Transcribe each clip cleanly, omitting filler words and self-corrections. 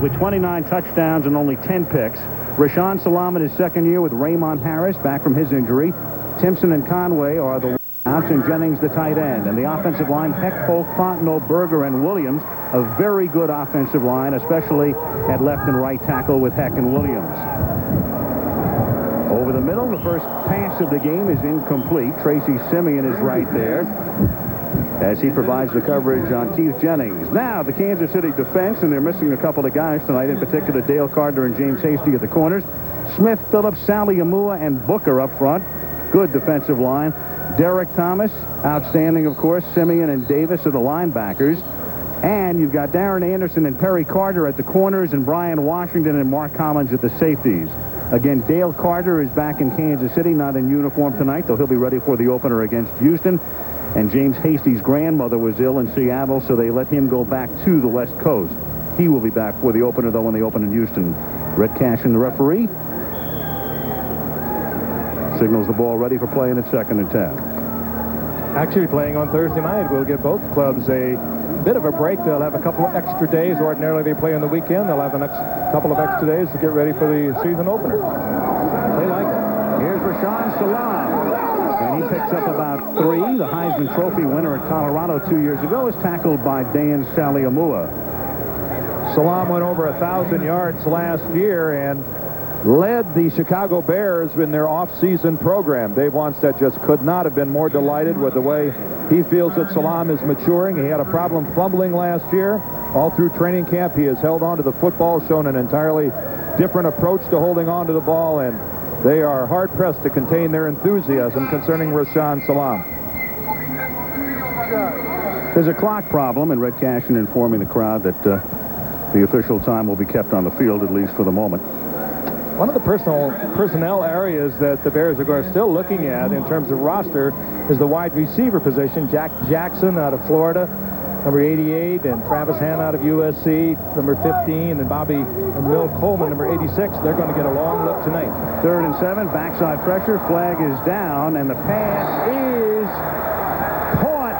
with 29 touchdowns and only 10 picks. Rashawn Salam in his second year with Raymond Harris back from his injury. Timpson and Conway are the outs, and Jennings the tight end. And the offensive line, Heck, Polk, Fontenot, Berger, and Williams, a very good offensive line, especially at left and right tackle with Heck and Williams. Over the middle, the first pass of the game is incomplete. Tracy Simeon is right there as he provides the coverage on Keith Jennings. Now, the Kansas City defense, and they're missing a couple of guys tonight, in particular Dale Carter and James Hasty at the corners. Smith, Phillips, Sally Amua, and Booker up front. Good defensive line. Derek Thomas, outstanding, of course. Simeon and Davis are the linebackers. And you've got Darren Anderson and Perry Carter at the corners, and Brian Washington and Mark Collins at the safeties. Again, Dale Carter is back in Kansas City, not in uniform tonight, though he'll be ready for the opener against Houston. And James Hasty's grandmother was ill in Seattle, so they let him go back to the West Coast. He will be back for the opener, though, when they open in Houston. Red Cashin, the referee, signals the ball ready for play, and it's 2nd and 10. Actually, playing on Thursday night will give both clubs a bit of a break. They'll have a couple of extra days. Ordinarily, they play on the weekend. They'll have a couple of extra days to get ready for the season opener. They like it. Here's Rashawn Salam. And he picks up about 3. The Heisman Trophy winner at Colorado 2 years ago is tackled by Dan Saliamua. Salam went over 1,000 yards last year and led the Chicago Bears in their off-season program. Dave Wanstead just could not have been more delighted with the way he feels that Salam is maturing. He had a problem fumbling last year. All through training camp, he has held on to the football, shown an entirely different approach to holding on to the ball, and they are hard-pressed to contain their enthusiasm concerning Rashawn Salam. There's a clock problem, and Red Cashin informing the crowd that the official time will be kept on the field, at least for the moment. One of the personnel areas that the Bears are still looking at in terms of roster is the wide receiver position. Jack Jackson out of Florida, number 88, and Travis Hann out of USC, number 15, and Bobby and Will Coleman, number 86. They're going to get a long look tonight. 3rd and 7, backside pressure, flag is down, and the pass is caught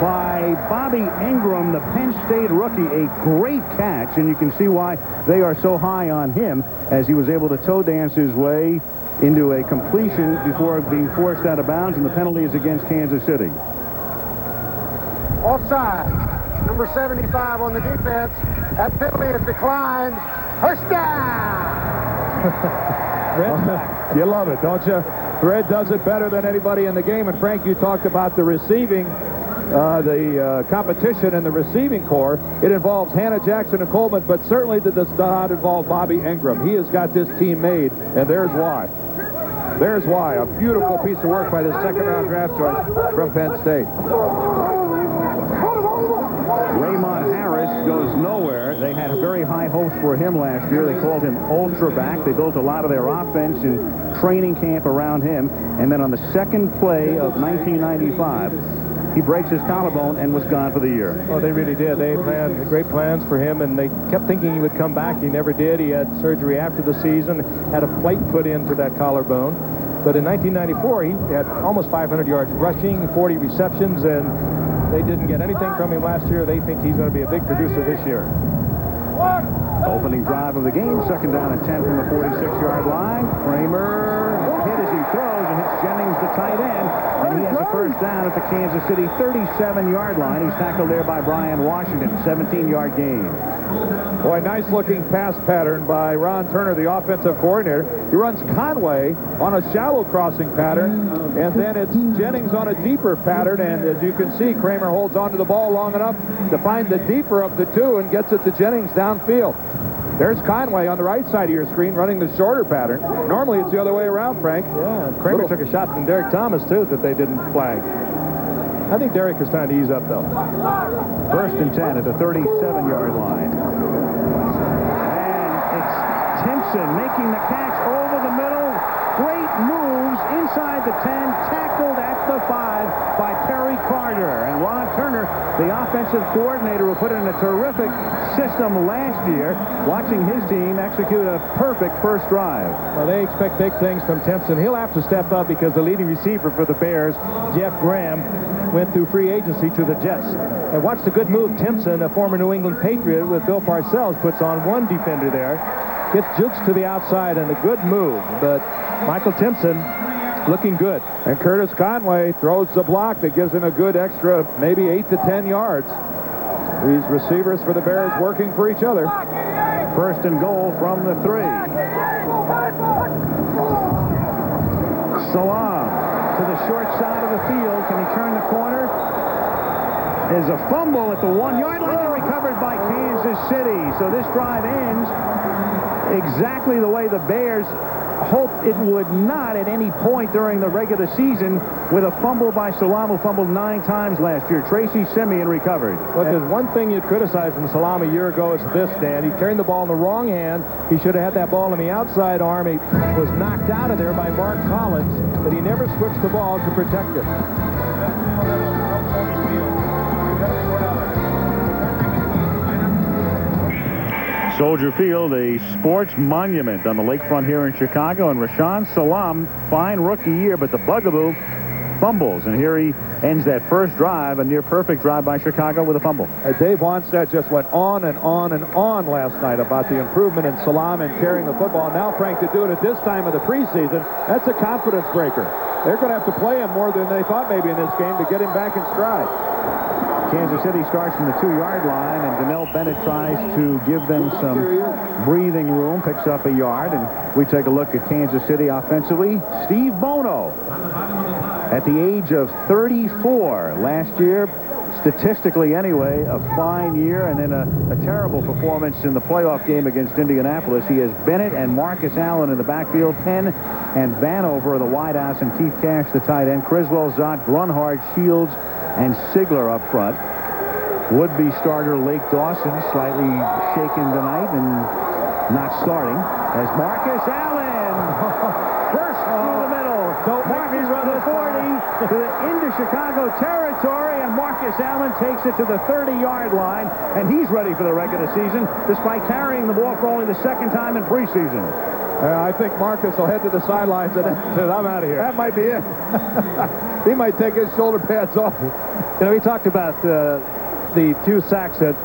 by Bobby Ingram, the Penn State rookie. A great catch, and you can see why they are so high on him, as he was able to toe dance his way into a completion before being forced out of bounds, and the penalty is against Kansas City. Offside. Number 75 on the defense. That penalty is declined. First down. You love it, don't you? Red does it better than anybody in the game. And Frank, you talked about the receiving, the competition in the receiving corps. It involves Hannah Jackson and Coleman, but certainly it does not involve Bobby Ingram. He has got this team made, and there's why. There's why. A beautiful piece of work by the 2nd-round draft choice from Penn State. Raymond Harris goes nowhere. They had very high hopes for him last year. They called him ultra back. They built a lot of their offense in training camp around him. And then on the second play of 1995, he breaks his collarbone and was gone for the year. Oh, they really did. They had great plans for him, and they kept thinking he would come back. He never did. He had surgery after the season, had a plate put into that collarbone. But in 1994, he had almost 500 yards rushing, 40 receptions, and they didn't get anything from him last year. They think he's going to be a big producer this year. Opening drive of the game, 2nd down and 10 from the 46-yard line. Kramer hit as he throws and hits Jennings, the tight end, and he has a first down at the Kansas City 37-yard line. He's tackled there by Brian Washington, 17-yard gain. Boy, nice-looking pass pattern by Ron Turner, the offensive coordinator. He runs Conway on a shallow crossing pattern, and then it's Jennings on a deeper pattern, and as you can see, Kramer holds onto the ball long enough to find the deeper of the two and gets it to Jennings downfield. There's Conway on the right side of your screen running the shorter pattern. Normally it's the other way around, Frank. Yeah, Kramer took a shot from Derek Thomas, too, that they didn't flag. I think Derek is trying to ease up, though. 1st and 10 at the 37-yard line. And it's Timpson making the catch over the middle. Great moves inside the 10, tackled at the 5 by Perry Carter. And Ron Turner, the offensive coordinator, who put in a terrific system last year, watching his team execute a perfect first drive. Well, they expect big things from Timpson. He'll have to step up because the leading receiver for the Bears, Jeff Graham, went through free agency to the Jets. And watch the good move Timpson, a former New England Patriot with Bill Parcells, puts on one defender there. Gets Jukes to the outside and a good move. But Michael Timpson looking good. And Curtis Conway throws the block that gives him a good extra maybe 8 to 10 yards. These receivers for the Bears working for each other. First and goal from the 3. Salam to the short side of the field. Can he turn the corner? Is a fumble at the 1-yard line and recovered by Kansas City. So this drive ends exactly the way the Bears hoped it would not at any point during the regular season, with a fumble by Salam, who fumbled 9 times last year. Tracy Simeon recovered. But there's one thing you'd criticize from Salam a year ago, it's this, Dan. He turned the ball in the wrong hand. He should have had that ball in the outside arm. He was knocked out of there by Mark Collins, but he never switched the ball to protect it. Soldier Field, a sports monument on the lakefront here in Chicago, and Rashaan Salam, fine rookie year, but the bugaboo fumbles, and here he ends that first drive, a near-perfect drive by Chicago with a fumble. Dave Onstad just went on and on and on last night about the improvement in Salam and carrying the football. Now, Frank, to do it at this time of the preseason, that's a confidence breaker. They're going to have to play him more than they thought maybe in this game to get him back in stride. Kansas City starts from the 2-yard line, and Donnell Bennett tries to give them some breathing room, picks up a yard, and we take a look at Kansas City offensively. Steve Bono, at the age of 34 last year, statistically anyway, a fine year, and then a terrible performance in the playoff game against Indianapolis. He has Bennett and Marcus Allen in the backfield, Penn and Vanover are the wideouts, and Keith Cash the tight end. Criswell, Zott, Grunhard, Shields, and Sigler up front. Would-be starter Lake Dawson slightly shaken tonight and not starting, as Marcus Allen burst through the middle. Marcus from the 40 into Chicago territory, and Marcus Allen takes it to the 30-yard line, and he's ready for the regular season despite carrying the ball for only the second time in preseason. I think Marcus will head to the sidelines and says, I'm out of here. That might be it. He might take his shoulder pads off. You know, we talked about the few sacks that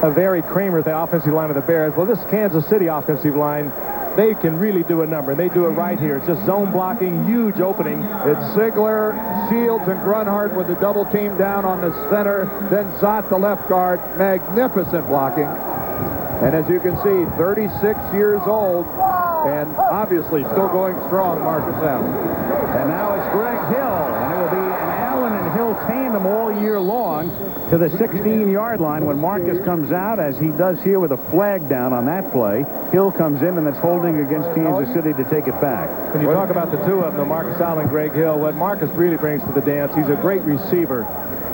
Avery Kramer, the offensive line of the Bears. Well, this Kansas City offensive line, they can really do a number. They do it right here. It's just zone blocking, huge opening. It's Sigler, Shields, and Grunhard with the double team down on the center. Then Zott, the left guard. Magnificent blocking. And as you can see, 36 years old, and obviously still going strong, Marcus Allen. And now it's Greg Hill, and it will be an Allen and Hill tandem all year long to the 16-yard line when Marcus comes out, as he does here with a flag down on that play. Hill comes in, and that's holding against Kansas City to take it back. When you talk about the two of them, Marcus Allen and Greg Hill, what Marcus really brings to the dance, he's a great receiver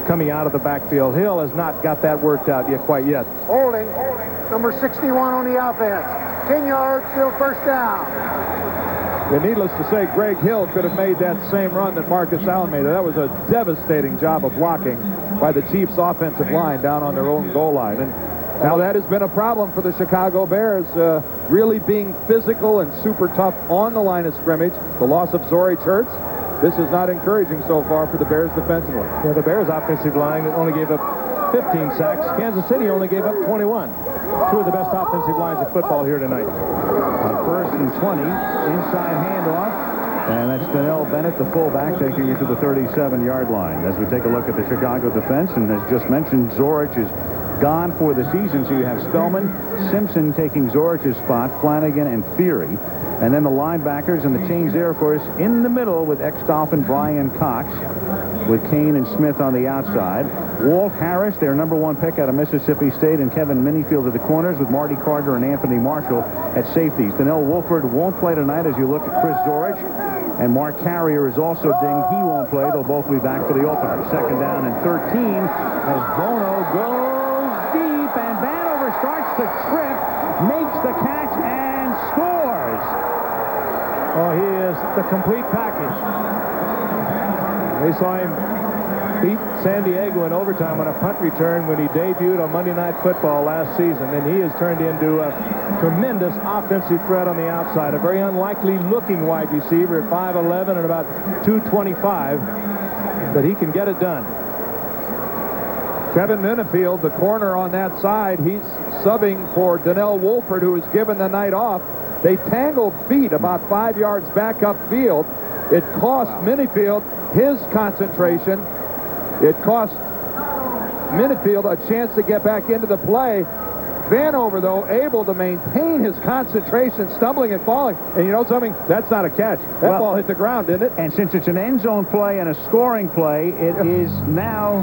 coming out of the backfield. Hill has not got that worked out yet, quite yet. Holding. Number 61 on the offense. 10 yards, still first down. And needless to say, Greg Hill could have made that same run that Marcus Allen made. That was a devastating job of blocking by the Chiefs' offensive line down on their own goal line. And now that has been a problem for the Chicago Bears, really being physical and super tough on the line of scrimmage. The loss of Zori Church. This is not encouraging so far for the Bears defensively. Yeah, the Bears offensive line only gave up 15 sacks. Kansas City only gave up 21. Two of the best offensive lines of football here tonight. First and 20, inside handoff, and that's Donnell Bennett, the fullback, taking it to the 37-yard line. As we take a look at the Chicago defense, and as just mentioned, Zorich is gone for the season, so you have Spellman, Simpson taking Zorich's spot, Flanagan and Theory. And then the linebackers, and the change there, of course, in the middle with ex-Dolphin Brian Cox, with Kane and Smith on the outside. Walt Harris, their #1 pick out of Mississippi State, and Kevin Minifield at the corners, with Marty Carter and Anthony Marshall at safeties. Donnell Wolford won't play tonight as you look at Chris Zorich. And Mark Carrier is also dinged. He won't play. They'll both be back for the opener. Second down and 13 as Bono goes deep, and Vanover starts to trip, makes the catch, and scores. Oh, he is the complete package. They saw him beat San Diego in overtime on a punt return when he debuted on Monday Night Football last season, and he has turned into a tremendous offensive threat on the outside. A very unlikely looking wide receiver at 5'11" and about 225, but he can get it done. Kevin Minifield, the corner on that side, he's subbing for Donnell Wolford, who was given the night off. They tangled feet about 5 yards back upfield. It cost Minifield his concentration. It cost Minifield a chance to get back into the play. Vanover, though, able to maintain his concentration, stumbling and falling. And you know something? That's not a catch. That ball hit the ground, didn't it? And since it's an end zone play and a scoring play, it is now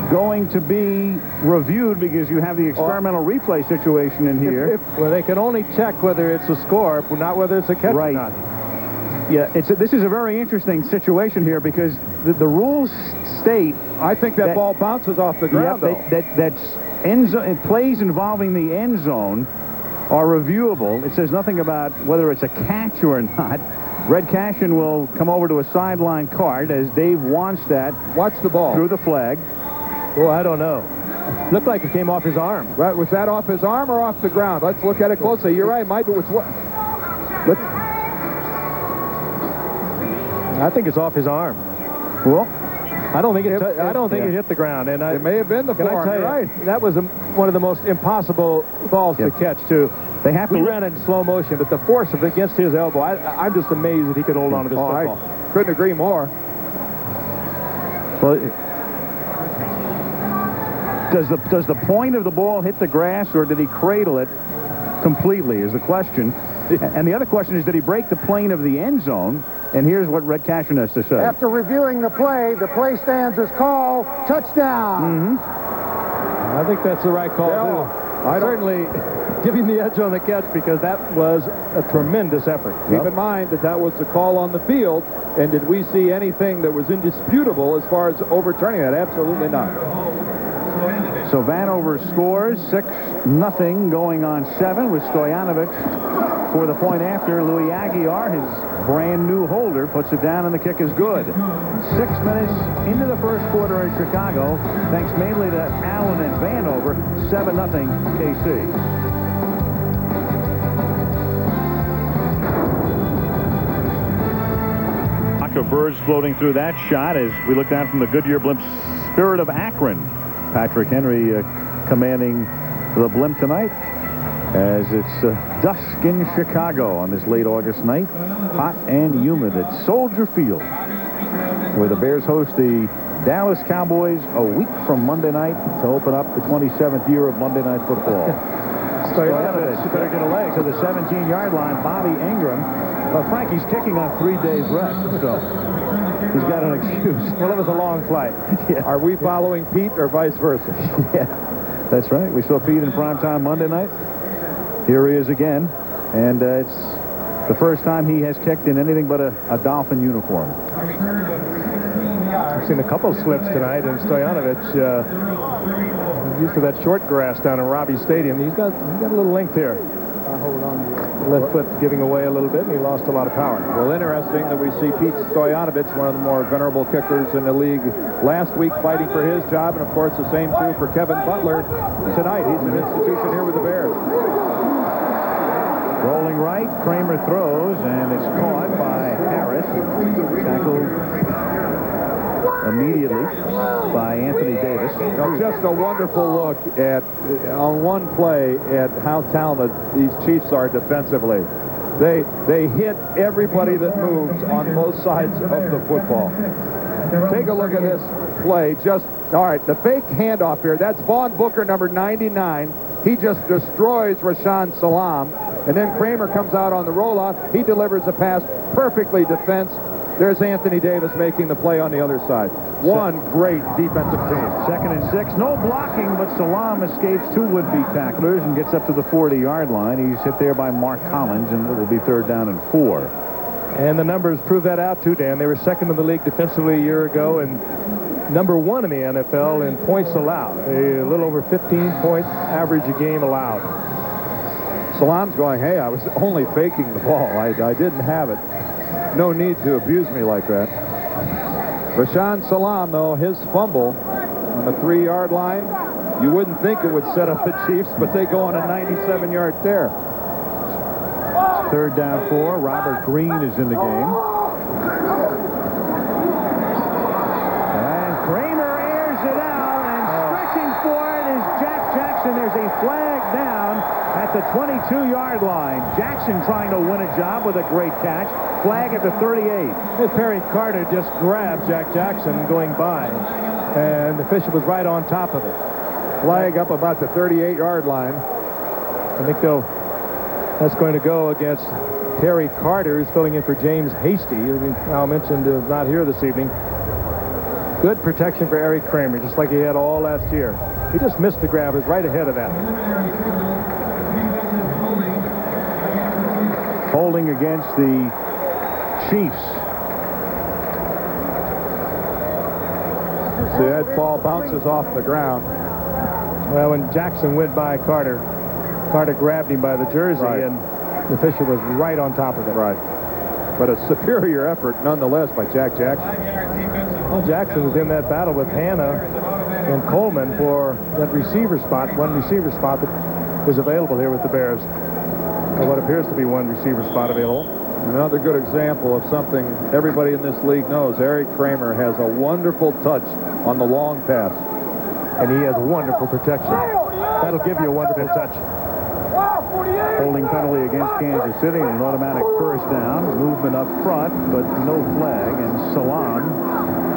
going to be reviewed because you have the experimental replay situation in here. Well, they can only check whether it's a score, not whether it's a catch or not. Yeah, this is a very interesting situation here because the rules state... I think that ball bounces off the ground, though. Plays involving the end zone are reviewable. It says nothing about whether it's a catch or not. Red Cashin will come over to a sideline cart as Dave Wannstedt watch the ball through the flag. Oh, I don't know. Looked like it came off his arm. Right, was that off his arm or off the ground? Let's look at it closely. You're right, Mike. But I think it's off his arm. Well, I don't think it hit the ground, and it may have been the forearm. You're right. That was one of the most impossible balls to catch too. They have to ran it in slow motion, but the force of it against his elbow, I'm just amazed that he could hold on to this football. I couldn't agree more. Well, does the point of the ball hit the grass, or did he cradle it completely? Is the question. And the other question is, did he break the plane of the end zone? And here's what Red Cashin has to say. After reviewing the play stands as called touchdown. I think that's the right call, too. I certainly give him the edge on the catch because that was a tremendous effort. Keep in mind that was the call on the field, and did we see anything that was indisputable as far as overturning that? Absolutely not. So Vanover scores 6-0 going on 7 with Stoyanovich for the point after. Louis Aguiar, his brand new holder, puts it down and the kick is good. 6 minutes into the first quarter in Chicago, thanks mainly to Allen and Vanover. 7-0 KC. Of birds floating through that shot as we look down from the Goodyear blimp. Spirit of Akron. Patrick Henry commanding the blimp tonight as it's dusk in Chicago on this late August night. Hot and humid at Soldier Field, where the Bears host the Dallas Cowboys a week from Monday night to open up the 27th year of Monday Night Football. Stoyanovich better get away to the 17-yard line. Bobby Ingram. Frankie's kicking on 3 days rest, so he's got an excuse. Well, it was a long flight. Yeah. Are we following Pete or vice versa? Yeah, that's right. We saw Pete in primetime Monday night. Here he is again, and it's the first time he has kicked in anything but a Dolphin uniform. I've seen a couple slips tonight, and Stoyanovich used to that short grass down in Robbie Stadium. He's got a little length here. Hold on. Left foot giving away a little bit, and he lost a lot of power. Well, interesting that we see Pete Stoyanovich, one of the more venerable kickers in the league, last week fighting for his job, and of course the same true for Kevin Butler tonight. He's an institution here with the Bears. Rolling right, Kramer throws, and it's caught by Harris. Tackled immediately by Anthony Davis. Just a wonderful look at, on one play, at how talented these Chiefs are defensively. They hit everybody that moves on both sides of the football. Take a look at this play. All right, the fake handoff here. That's Vaughn Booker, number 99. He just destroys Rashaan Salam. And then Kramer comes out on the rollout. He delivers a pass perfectly defensed. There's Anthony Davis making the play on the other side. One great defensive team. 2nd and 6. No blocking, but Salam escapes 2 would-be tacklers and gets up to the 40-yard line. He's hit there by Mark Collins, and it will be 3rd down and 4. And the numbers prove that out, too, Dan. They were 2nd in the league defensively a year ago and number 1 in the NFL in points allowed. A little over 15 points average a game allowed. Salam's going, hey, I was only faking the ball. I didn't have it. No need to abuse me like that. Rashaan Salam, though, his fumble on the 3-yard line, you wouldn't think it would set up the Chiefs, but they go on a 97-yard tear. 3rd down 4. Robert Green is in the game. And Kramer airs it out, and Jackson. There's a flag down at the 22-yard line. Jackson trying to win a job with a great catch. Flag at the 38. Perry Carter just grabbed Jack Jackson going by, and the official was right on top of it. Flag up about the 38-yard line. I think, though, that's going to go against Perry Carter, who's filling in for James Hasty, who Al mentioned is not here this evening. Good protection for Eric Kramer, just like he had all last year. He just missed the grab. He was right ahead of that. Holding against the Chiefs. See, that ball bounces off the ground. Well, when Jackson went by Carter grabbed him by the jersey, right, and the official was right on top of it. Right. But a superior effort, nonetheless, by Jack Jackson. Well, Jackson was in that battle with Hanna and Coleman for that receiver spot, one receiver spot that was available here with the Bears. Or what appears to be one receiver spot available. Another good example of something everybody in this league knows. Eric Kramer has a wonderful touch on the long pass. And he has wonderful protection. That'll give you a wonderful touch. Holding penalty against Kansas City and an automatic first down. Movement up front, but no flag. And Salam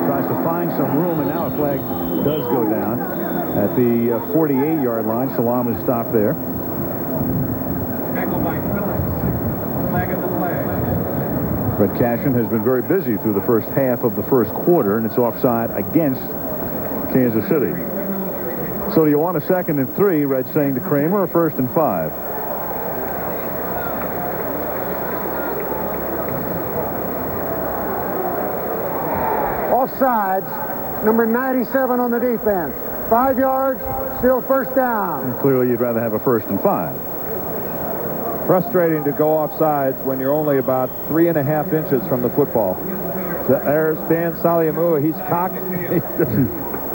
tries to find some room, and now a flag does go down at the 48-yard line. Salam is stopped there. But Cashin has been very busy through the first half of the first quarter, and it's offside against Kansas City. So do you want a 2nd and 3, Red saying to Kramer, or 1st and 5? Offsides, number 97 on the defense. 5 yards, still first down. And clearly you'd rather have a 1st and 5. Frustrating to go off sides when you're only about 3.5 inches from the football. There's Dan Saliamua. He's cocked.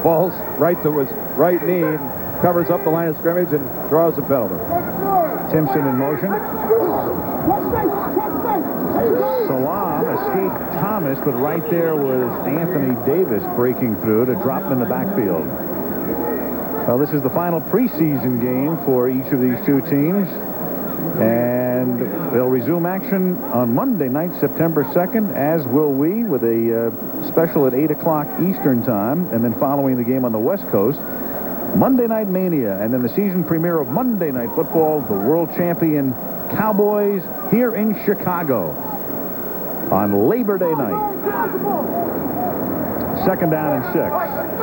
Falls right to his right knee and covers up the line of scrimmage and draws a penalty. Timpson in motion. Salam escaped Thomas, but right there was Anthony Davis breaking through to drop him in the backfield. Well, this is the final preseason game for each of these two teams. And they'll resume action on Monday night, September 2nd, as will we, with a special at 8 o'clock Eastern time, and then following the game on the West Coast, Monday Night Mania, and then the season premiere of Monday Night Football, the world champion Cowboys here in Chicago on Labor Day night. 2nd down and 6.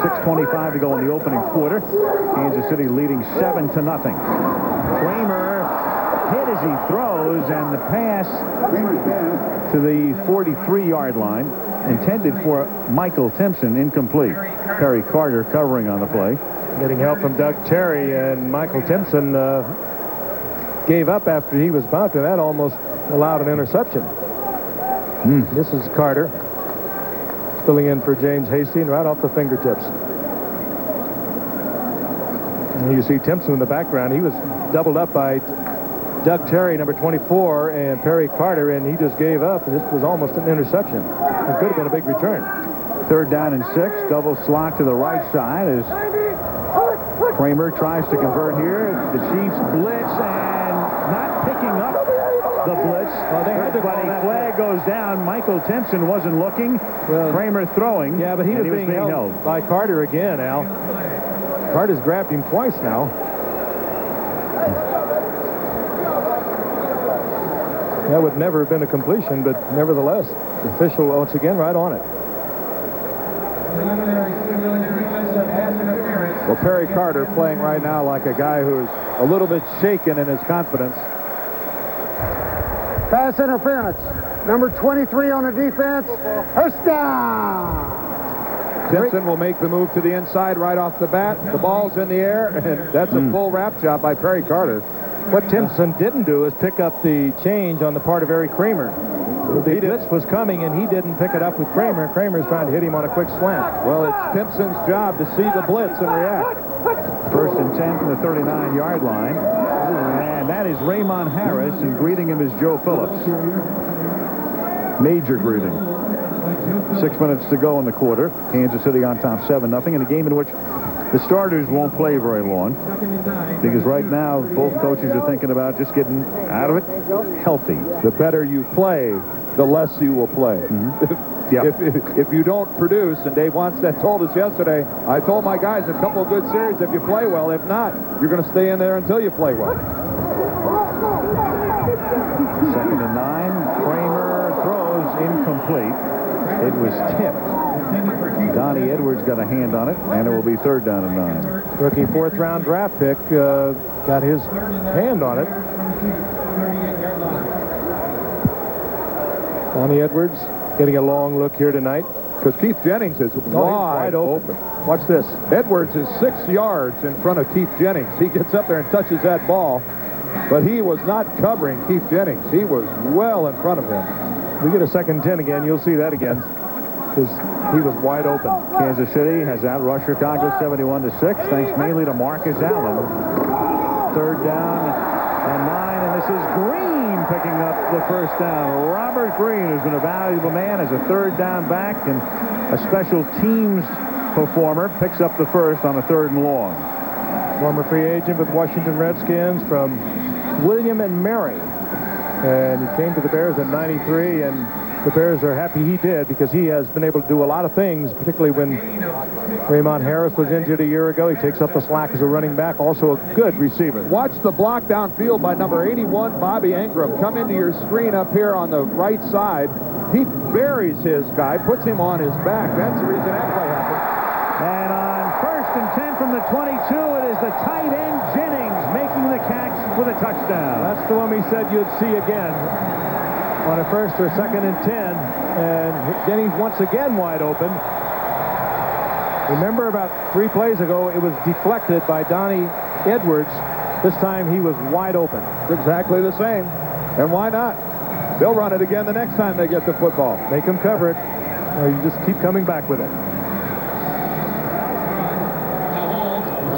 6:25 to go in the opening quarter. Kansas City leading 7-0. Kramer hit as he throws, and the pass to the 43-yard line intended for Michael Timpson, incomplete. Perry Carter covering on the play. Getting help from Doug Terry, and Michael Timpson gave up after he was bumped, and that almost allowed an interception. This is Carter filling in for James Hasty, and right off the fingertips. And you see Timpson in the background. He was doubled up by Doug Terry, number 24, and Perry Carter, and he just gave up, and this was almost an interception. It could have been a big return. 3rd down and 6. Double slot to the right side as Kramer tries to convert here. The Chiefs blitz and not picking up the blitz. Well, they had to but a flag goes down. Michael Timpson wasn't looking. Well, Kramer throwing. Yeah, but he was being held by Carter again, Al. Carter's grabbed him twice now. That would never have been a completion, but nevertheless, the official once again right on it. Well, Perry Carter playing right now like a guy who's a little bit shaken in his confidence. Pass interference. Number 23 on the defense. First down. Timpson will make the move to the inside right off the bat. The ball's in the air, and that's a full wrap job by Perry Carter. What Timpson didn't do is pick up the change on the part of Eric Kramer. The blitz was coming, and he didn't pick it up with Kramer. Kramer's trying to hit him on a quick slant. Well, it's Timpson's job to see the blitz and react. 1st and 10 from the 39-yard line. And that is Raymond Harris, and greeting him is Joe Phillips. Major greeting. 6 minutes to go in the quarter. Kansas City on top 7-0 in a game in which The starters won't play very long because right now both coaches are thinking about just getting out of it healthy. The better you play, the less you will play. If you don't produce, and Dave Wannstedt told us yesterday, I told my guys a couple of good series if you play well. If not, you're going to stay in there until you play well. 2nd and 9. Kramer throws incomplete. It was tipped. Donnie Edwards got a hand on it, and it will be 3rd down and 9. Rookie 4th-round draft pick got his hand on it. Donnie Edwards getting a long look here tonight. Because Keith Jennings is wide open. Watch this. Edwards is 6 yards in front of Keith Jennings. He gets up there and touches that ball, but he was not covering Keith Jennings. He was well in front of him. We get a 2nd and 10 again. You'll see that again. Because he was wide open. Kansas City has outrushed Chicago 71-6, thanks mainly to Marcus Allen. 3rd down and 9, and this is Green picking up the 1st down. Robert Green has been a valuable man as a 3rd down back and a special teams performer. Picks up the 1st on a 3rd and long. Former free agent with Washington Redskins from William and Mary. And he came to the Bears in '93, and the Bears are happy he did because he has been able to do a lot of things, particularly when Raymond Harris was injured a year ago. He takes up the slack as a running back, also a good receiver. Watch the block downfield by number 81, Bobby Ingram. Come into your screen up here on the right side. He buries his guy, puts him on his back. That's the reason that play happened. And on 1st and 10 from the 22, it is the tight end Jennings making the catch with a touchdown. That's the one we said you'd see again on a 1st or 2nd and 10, and Jennings once again wide open. Remember about 3 plays ago, it was deflected by Donnie Edwards. This time he was wide open. It's exactly the same. And why not? They'll run it again the next time they get the football. Make them cover it, or you just keep coming back with it.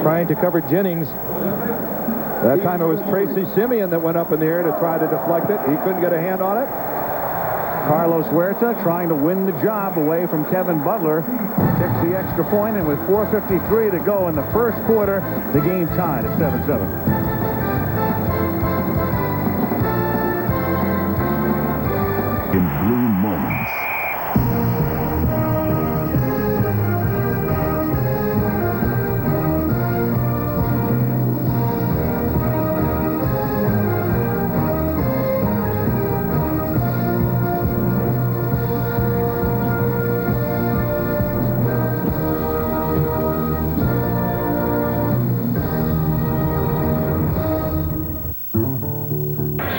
Trying to cover Jennings. That time it was Tracy Simeon that went up in the air to try to deflect it. He couldn't get a hand on it. Carlos Huerta trying to win the job away from Kevin Butler. Kicks the extra point, and with 4:53 to go in the 1st quarter, the game tied at 7-7. In blue moments.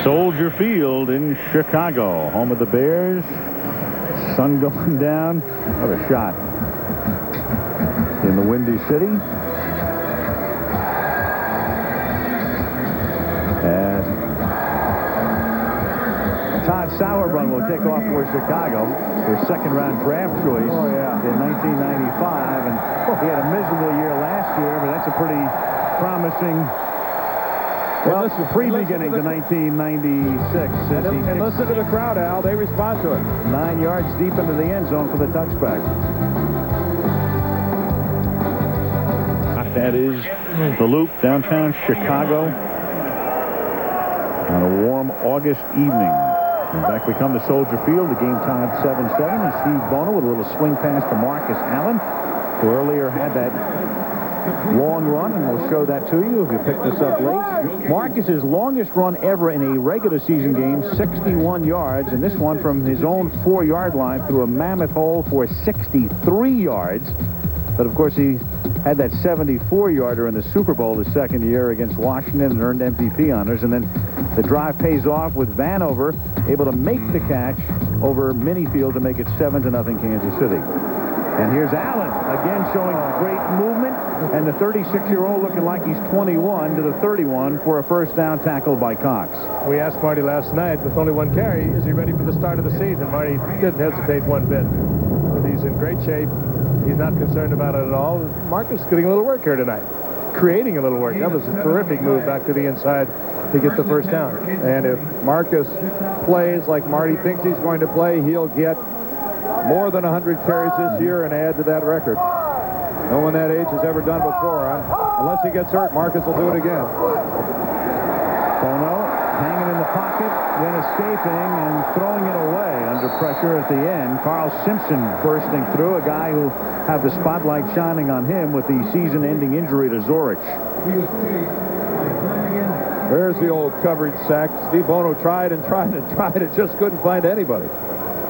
Soldier Field in Chicago, home of the Bears. Sun going down. What a shot in the Windy City. And Todd Sauerbrunn will kick off for Chicago, their 2nd-round draft choice in 1995. And he had a miserable year last year, but that's a pretty promising pre-beginning to 1996. And listen to the crowd, Al. They respond to it. 9 yards deep into the end zone for the touchback. That is the Loop, downtown Chicago, on a warm August evening. In fact, we come to Soldier Field. The game tied 7-7. And Steve Bono with a little swing pass to Marcus Allen, who earlier had that long run, and we'll show that to you if you pick this up late. Marcus's longest run ever in a regular season game, 61 yards, and this one from his own 4-yard line through a mammoth hole for 63 yards. But of course, he had that 74-yarder in the Super Bowl the 2nd year against Washington and earned MVP honors. And then the drive pays off with Vanover able to make the catch over Minifield to make it 7-0 Kansas City. And here's Allen, again showing great movement, and the 36-year-old looking like he's 21 to the 31 for a 1st down tackle by Cox. We asked Marty last night, with only 1 carry, is he ready for the start of the season? Marty didn't hesitate one bit. But he's in great shape. He's not concerned about it at all. Marcus getting a little work here tonight, creating a little work. That was a terrific move back to the inside to get the 1st down. And if Marcus plays like Marty thinks he's going to play, he'll get more than 100 carries this year and add to that record. No one that age has ever done before, huh? Unless he gets hurt, Marcus will do it again. Bono hanging in the pocket, then escaping and throwing it away under pressure at the end. Carl Simpson bursting through, a guy who had the spotlight shining on him with the season-ending injury to Zorich. There's the old coverage sack. Steve Bono tried and just couldn't find anybody.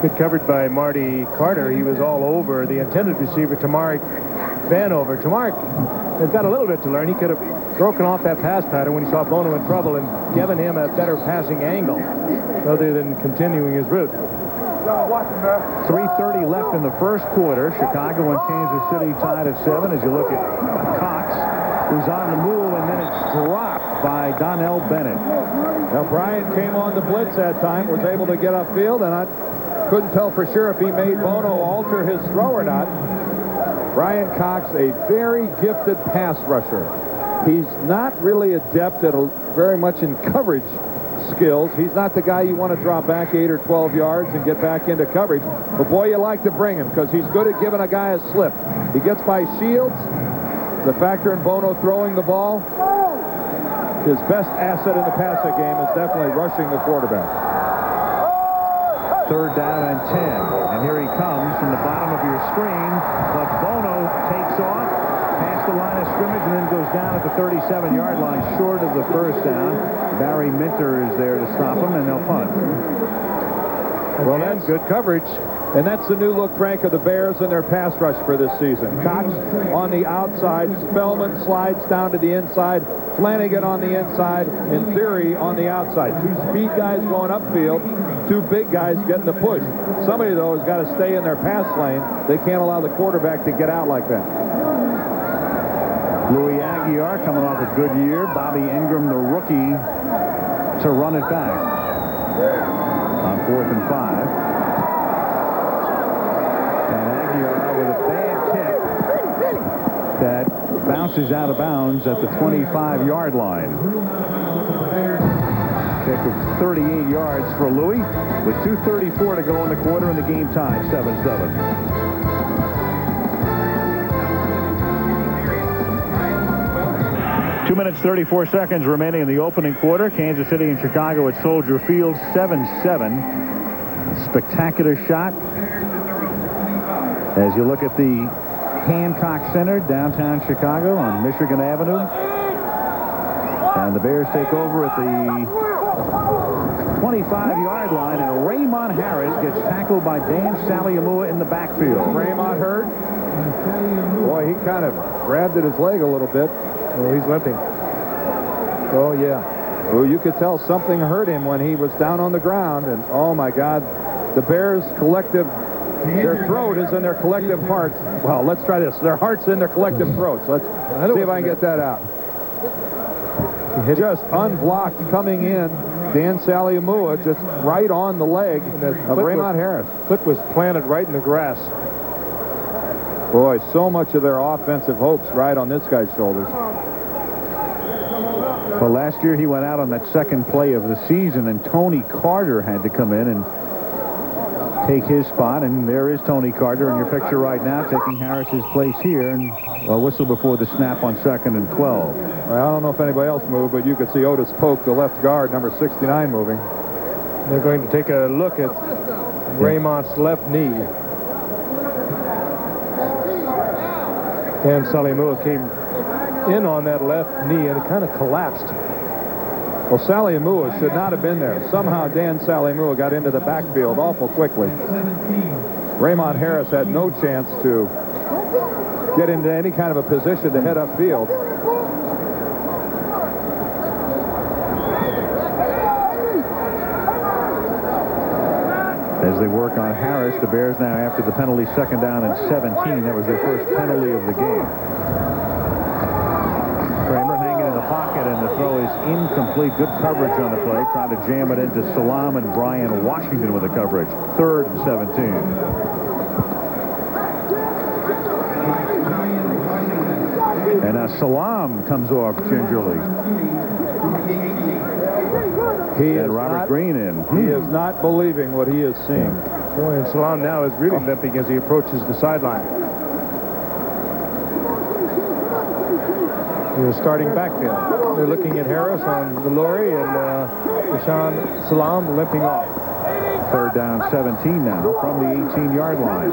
Good coverage by Marty Carter. He was all over the intended receiver, Tamarik Vanover. Tamarik has got a little bit to learn. He could have broken off that pass pattern when he saw Bono in trouble and given him a better passing angle rather than continuing his route. 3:30 left in the first quarter. Chicago and Kansas City tied at 7. As you look at Cox, who's on the move, and then it's dropped by Donnell Bennett. Now, Bryant came on the blitz that time, was able to get upfield, and I couldn't tell for sure if he made Bono alter his throw or not. Brian Cox, a very gifted pass rusher. He's not really adept at very much in coverage skills. He's not the guy you want to drop back 8 or 12 yards and get back into coverage. But boy, you like to bring him because he's good at giving a guy a slip. He gets by Shields. The factor in Bono throwing the ball, his best asset in the passing game is definitely rushing the quarterback. 3rd down and 10. And here he comes from the bottom of your screen. But Bono takes off past the line of scrimmage and then goes down at the 37-yard line short of the first down. Barry Minter is there to stop him, and they'll punt. Well, that's good coverage. And that's the new look, Frank, of the Bears and their pass rush for this season. Cox on the outside. Spellman slides down to the inside. Flanagan on the inside. In theory, on the outside. 2 speed guys going upfield. 2 big guys getting the push. Somebody, though, has got to stay in their pass lane. They can't allow the quarterback to get out like that. Louis Aguiar coming off a good year. Bobby Ingram, the rookie, to run it back on 4th and 5. And Aguiar with a bad kick that bounces out of bounds at the 25-yard line. Kick of 38 yards for Louis with 2:34 to go in the quarter and the game tied 7-7. 2 minutes, 34 seconds remaining in the opening quarter. Kansas City and Chicago at Soldier Field, 7-7. Spectacular shot. As you look at the Hancock Center, downtown Chicago on Michigan Avenue. And the Bears take over at the 25-yard line, and Raymond Harris gets tackled by Dan Saliamua in the backfield. Raymond hurt. Boy, he kind of grabbed at his leg a little bit. Well, he's limping. Oh, yeah. Well, you could tell something hurt him when he was down on the ground. And, oh, my God, the Bears' collective, their throat is in their collective hearts. Well, let's try this. Their heart's in their collective throats. Let's see if I can get that out. Just unblocked coming in. Dan Saliamua just right on the leg of Raymond Harris. Foot was planted right in the grass. Boy, so much of their offensive hopes ride on this guy's shoulders. Well, last year he went out on that second play of the season, and Tony Carter had to come in and take his spot. And there is Tony Carter in your picture right now, taking Harris's place here. And a whistle before the snap on 2nd and 12. Well, I don't know if anybody else moved, but you could see Otis Polk, the left guard, number 69, moving. They're going to take a look at Raymond's left knee. And Saliamua came in on that left knee and it kind of collapsed. Well, Saliamua should not have been there. Somehow Dan Saliamua got into the backfield awful quickly. Raymond Harris had no chance to get into any kind of a position to head upfield. As they work on Harris, the Bears now after the penalty, 2nd down and 17. That was their first penalty of the game. Kramer hanging in the pocket, and the throw is incomplete. Good coverage on the play. Trying to jam it into Salam and Brian Washington with the coverage. 3rd and 17. And Salam comes off gingerly. And Robert Green in. He is not believing what he is seeing. Boy, and Salam now is really limping as he approaches the sideline. in the starting backfield. They're looking at Harris on the lorry and Rashaan Salam limping off. Third down 17 now from the 18-yard line.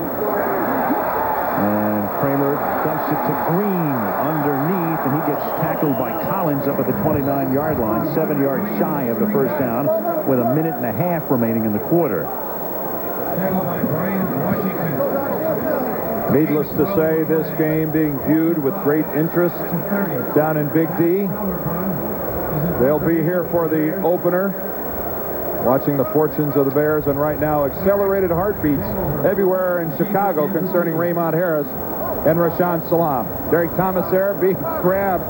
And Kramer dumps it to Green underneath, and he gets tackled by Collins up at the 29-yard line, 7 yards shy of the first down with a minute and a half remaining in the quarter. Needless to say, this game being viewed with great interest down in Big D. They'll be here for the opener, watching the fortunes of the Bears, and right now accelerated heartbeats everywhere in Chicago concerning Raymond Harris and Rashaan Salam. Derek Thomas there being grabbed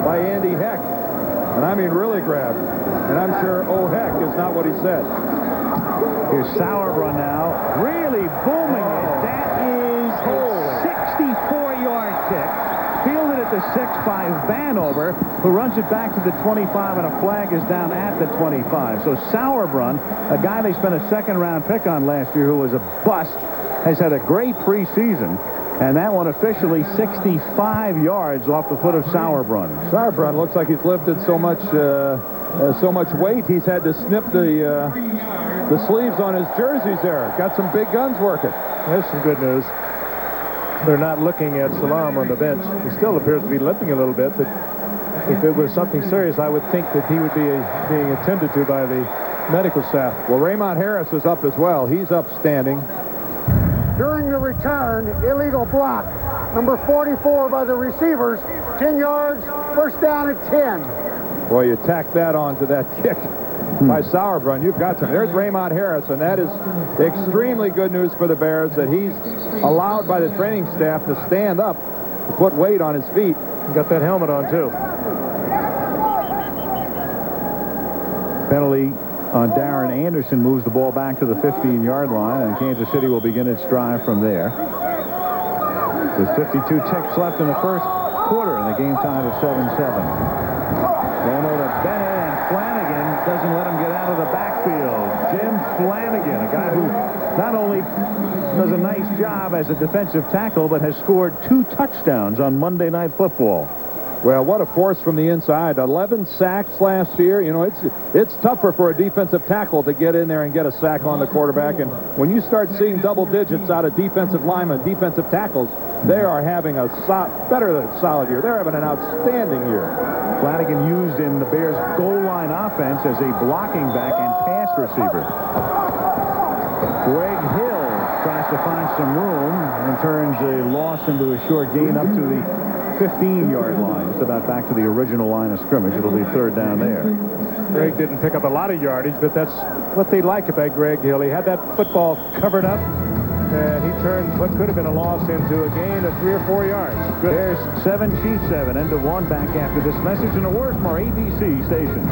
by Andy Heck, and I mean really grabbed, and I'm sure oh heck is not what he said. Here's Sauerbrunn now, really booming it. That is a 64-yard kick, fielded at the 6 by Vanover, who runs it back to the 25, and a flag is down at the 25. So Sauerbrunn, a guy they spent a second-round pick on last year who was a bust, has had a great preseason, and that one officially 65 yards off the foot of Sauerbrunn. Sauerbrunn looks like he's lifted so much weight he's had to snip the sleeves on his jerseys there. Got some big guns working. That's some good news. They're not looking at Salam on the bench. He still appears to be limping a little bit, but if it was something serious, I would think that he would be being attended to by the medical staff. Well, Raymond Harris is up as well. He's upstanding. During the return, illegal block. Number 44 by the receivers. 10 yards, first down at 10. Boy, you tack that onto that kick by Sauerbrunn. You've got some. There's Raymond Harris, and that is extremely good news for the Bears that he's allowed by the training staff to stand up, to put weight on his feet. He got that helmet on, too. Penalty on Darren Anderson moves the ball back to the 15-yard line, and Kansas City will begin its drive from there. There's 52 ticks left in the first quarter, and the game tied at 7-7. Bono to Bennett, and Flanagan doesn't let him get out of the backfield. Jim Flanagan, a guy who not only does a nice job as a defensive tackle, but has scored 2 touchdowns on Monday Night Football. Well, what a force from the inside. 11 sacks last year. You know, it's tougher for a defensive tackle to get in there and get a sack on the quarterback. And when you start seeing double digits out of defensive linemen, defensive tackles, they are having a better than solid year. They're having an outstanding year. Flanagan used in the Bears' goal line offense as a blocking back and pass receiver. Greg Hill tries to find some room and turns a loss into a short gain up to the 15-yard line. Just about back to the original line of scrimmage. It'll be third down there. Greg didn't pick up a lot of yardage, but that's what they like about Greg Hill. He had that football covered up, and he turned what could have been a loss into a gain of 3 or 4 yards. Good. There's 7 Chiefs 7 into 1 back after this message, and a word from our ABC stations.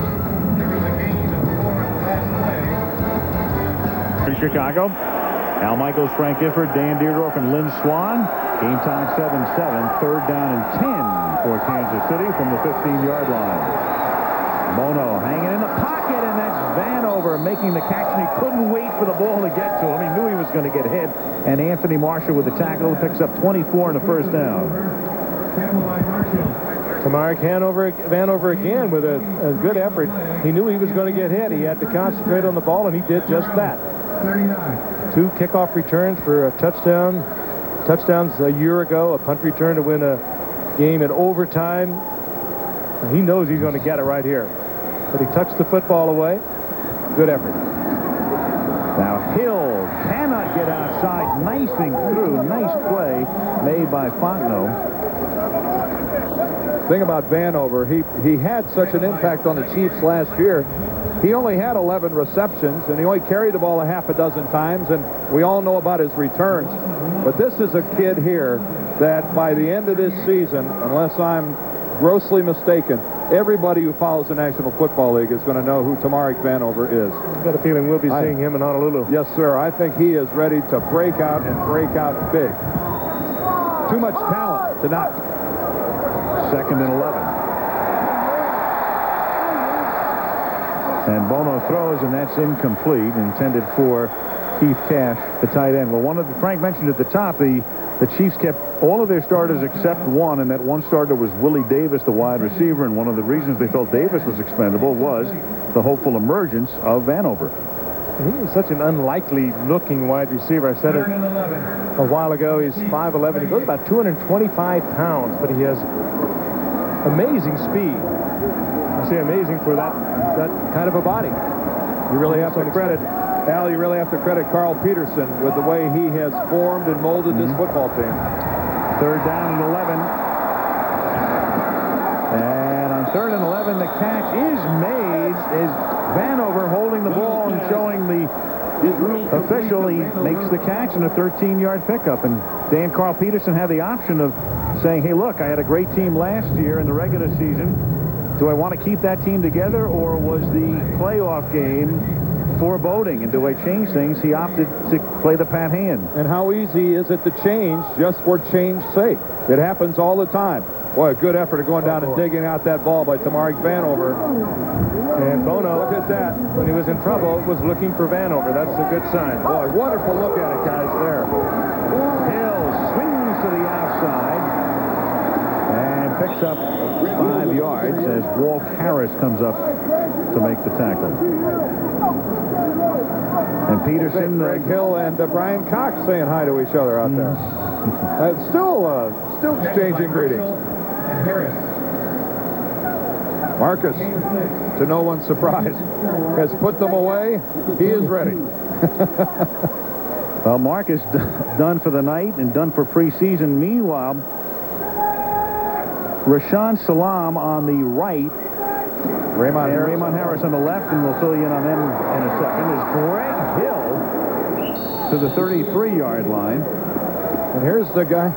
In Chicago, Al Michaels, Frank Gifford, Dan Dierdorf, and Lynn Swan. Game time 7-7, third down and 10 for Kansas City from the 15-yard line. Bono hanging in the pocket, and that's Vanover making the catch, and he couldn't wait for the ball to get to him. He knew he was going to get hit, and Anthony Marshall with the tackle picks up 24 and a first down. Mark Vanover again with a good effort. He knew he was going to get hit. He had to concentrate on the ball, and he did just that. 2 kickoff returns for a touchdown. Touchdowns a year ago, a punt return to win a game in overtime. And he knows he's going to get it right here. But he touched the football away. Good effort. Now Hill cannot get outside. Nicing through. Nice play made by Fogno. Thing about Vanover, he had such an impact on the Chiefs last year. He only had 11 receptions, and he only carried the ball a half a dozen times, and we all know about his returns. But this is a kid here that by the end of this season, unless I'm grossly mistaken, everybody who follows the National Football League is going to know who Tamarik Vanover is. I've got a feeling we'll be seeing him in Honolulu. Yes, sir. I think he is ready to break out and break out big. Too much talent to not. 2nd and 11. And Bono throws, and that's incomplete, intended for Keith Cash, the tight end. Well, Frank mentioned at the top, the The Chiefs kept all of their starters except one, and that one starter was Willie Davis, the wide receiver, and one of the reasons they felt Davis was expendable was the hopeful emergence of Vanover. He was such an unlikely-looking wide receiver. I said it a while ago. He's 5'11". He goes about 225 pounds, but he has amazing speed. I say amazing for that kind of a body. You really have to credit, Al, you really have to credit Carl Peterson with the way he has formed and molded this football team. Third down and 11. And on third and 11, the catch is made. Is Vanover holding the ball and showing the official he makes the catch in a 13-yard pickup. And Carl Peterson had the option of saying, hey, look, I had a great team last year in the regular season. Do I want to keep that team together, or was the playoff game foreboding, and do I change things? He opted to play the pat hand. And how easy is it to change just for change's sake? It happens all the time. Boy, a good effort of going down and digging out that ball by Tamarik Vanover. And Bono, look at that. When he was in trouble, was looking for Vanover. That's a good sign. Boy, wonderful look at it, guys, there. Hill swings to the outside and picks up 5 yards as Walt Harris comes up to make the tackle. And Peterson, Greg Hill and Brian Cox saying hi to each other out there. Still exchanging greetings. Marcus, to no one's surprise, has put them away. He is ready. Well, Marcus done for the night and done for preseason. Meanwhile, Rashawn Salam on the right, Raymond Harris on the left, and we'll fill you in on them in a second, is Greg Hill to the 33-yard line. And here's the guy.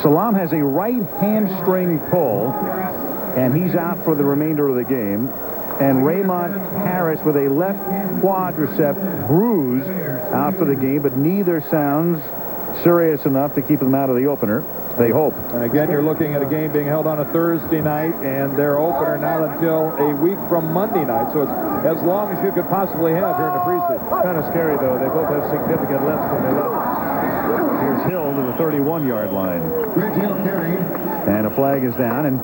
Salam has a right hamstring pull, and he's out for the remainder of the game. And Raymond Harris with a left quadricep bruise out for the game, but neither sounds serious enough to keep them out of the opener. They hope. And again, you're looking at a game being held on a Thursday night, and their opener not until a week from Monday night. So it's as long as you could possibly have here in the preseason. Kind of scary, though. They both have significant lifts when they left. Here's Hill to the 31-yard line. And a flag is down. And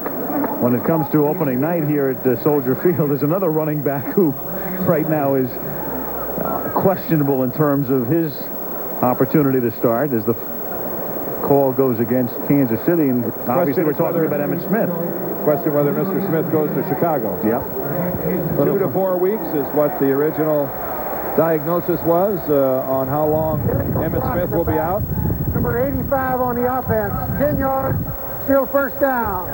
when it comes to opening night here at Soldier Field, there's another running back who right now is questionable in terms of his opportunity to start as the call goes against Kansas City, and obviously we're talking about Emmitt Smith. Question whether Mr. Smith goes to Chicago. Yep. 2 to 4 weeks is what the original diagnosis was on how long Emmitt Smith will be out. Number 85 on the offense, 10 yards, still first down.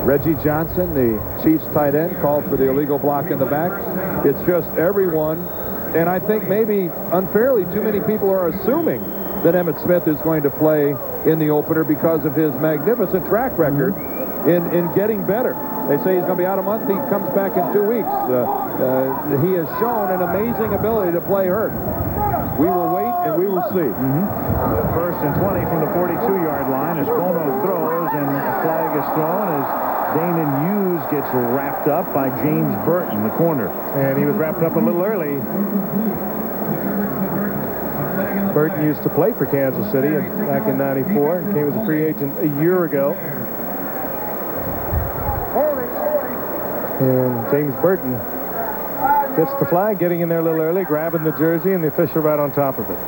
Reggie Johnson, the Chiefs tight end, called for the illegal block in the back. It's just everyone, and I think maybe unfairly too many people are assuming that Emmitt Smith is going to play in the opener because of his magnificent track record in getting better. They say he's going to be out a month. He comes back in 2 weeks. He has shown an amazing ability to play hurt. We will wait and we will see. First and 20 from the 42-yard line as Bono throws, and a flag is thrown as Damon Hughes gets wrapped up by James Burton, the corner. And he was wrapped up a little early. Burton used to play for Kansas City back in '94 and came as a free agent a year ago. And James Burton gets the flag, getting in there a little early, grabbing the jersey, and the official right on top of it.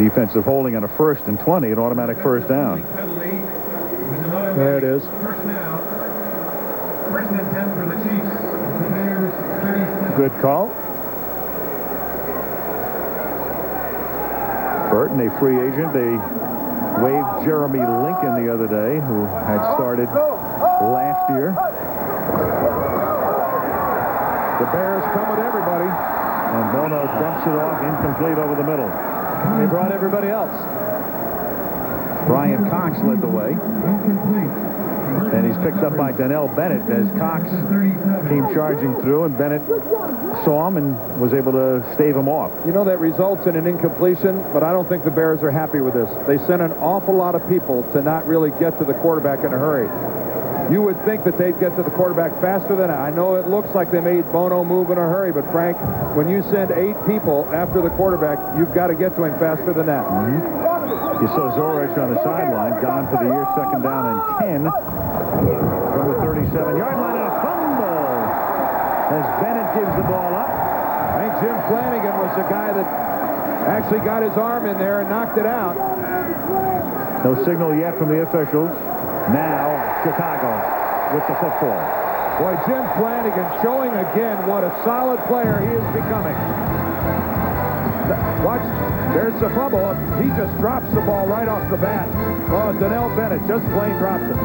Defensive holding on a 1st and 20, an automatic first down. There it is. Good call. Burton, a free agent. They waived Jeremy Lincoln the other day, who had started last year. The Bears come with everybody. And Bono dumps it off, incomplete over the middle. They brought everybody else. Brian Cox led the way. And he's picked up by Donnell Bennett as Cox came charging through, and Bennett saw him and was able to stave him off. You know, that results in an incompletion, but I don't think the Bears are happy with this. They sent an awful lot of people to not really get to the quarterback in a hurry. You would think that they'd get to the quarterback faster than that. I know it looks like they made Bono move in a hurry, but Frank, when you send 8 people after the quarterback, you've got to get to him faster than that. You saw Zorich on the sideline, gone for the year, 2nd down and 10 from the 37-yard line, and a fumble as Bennett gives the ball up. I think Jim Flanagan was the guy that actually got his arm in there and knocked it out. No signal yet from the officials. Now Chicago with the football. Boy, Jim Flanagan showing again what a solid player he is becoming. Watch, there's the fumble. He just drops the ball right off the bat. Oh, Donnell Bennett just plain drops it.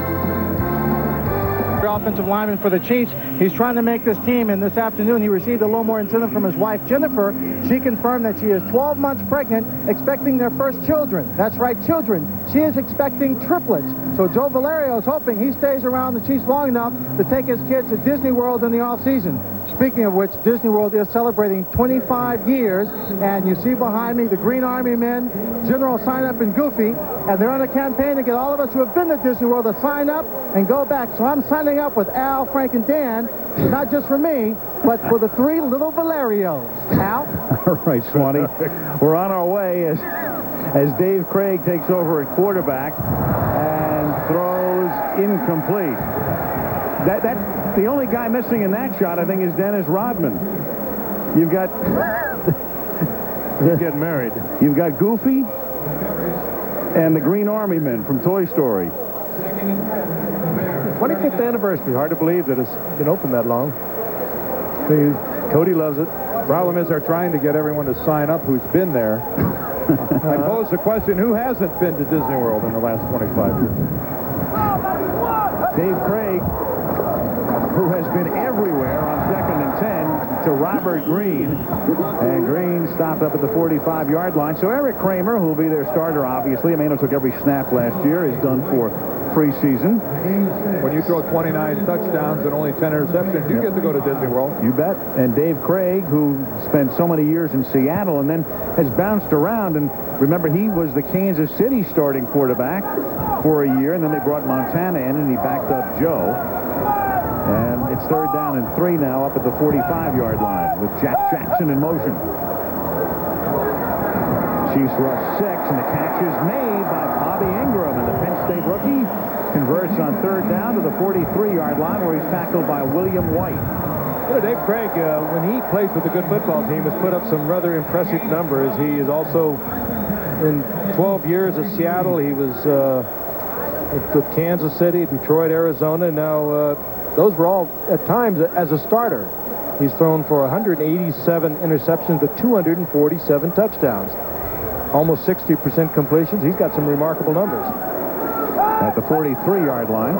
Offensive lineman for the Chiefs. He's trying to make this team, and this afternoon he received a little more incentive from his wife, Jennifer. She confirmed that she is 12 months pregnant, expecting their first children. That's right, children. She is expecting triplets. So Joe Valerio is hoping he stays around the Chiefs long enough to take his kids to Disney World in the offseason. Speaking of which, Disney World is celebrating 25 years, and you see behind me the Green Army men, General Sign Up and Goofy, and they're on a campaign to get all of us who have been to Disney World to sign up and go back. So I'm signing up with Al, Frank, and Dan, not just for me, but for the 3 little Valerios. Al? All right, Swanee. We're on our way as Dave Craig takes over at quarterback and throws incomplete. The only guy missing in that shot, I think, is Dennis Rodman. You've got... He's getting married. You've got Goofy and the Green Army men from Toy Story. 25th anniversary. Hard to believe that it's been open that long. Cody loves it. Problem is they're trying to get everyone to sign up who's been there. I pose the question, who hasn't been to Disney World in the last 25 years? Dave Craig, who has been everywhere on 2nd and 10 to Robert Green. And Green stopped up at the 45-yard line. So Eric Kramer, who will be their starter, obviously, a man who took every snap last year, is done for preseason. When you throw 29 touchdowns and only 10 interceptions, you get to go to Disney World. You bet. And Dave Craig, who spent so many years in Seattle and then has bounced around. And remember, he was the Kansas City starting quarterback for a year, and then they brought Montana in, and he backed up Joe. And it's 3rd down and 3 now up at the 45-yard line with Jack Jackson in motion. Chiefs rush 6, and the catch is made by Bobby Ingram, and the Penn State rookie converts on 3rd down to the 43-yard line where he's tackled by William White. You know, Dave Craig, when he plays with a good football team, has put up some rather impressive numbers. He is also, in 12 years at Seattle, he was with Kansas City, Detroit, Arizona. Now, those were all, at times, as a starter. He's thrown for 187 interceptions to 247 touchdowns. Almost 60% completions. He's got some remarkable numbers. At the 43-yard line.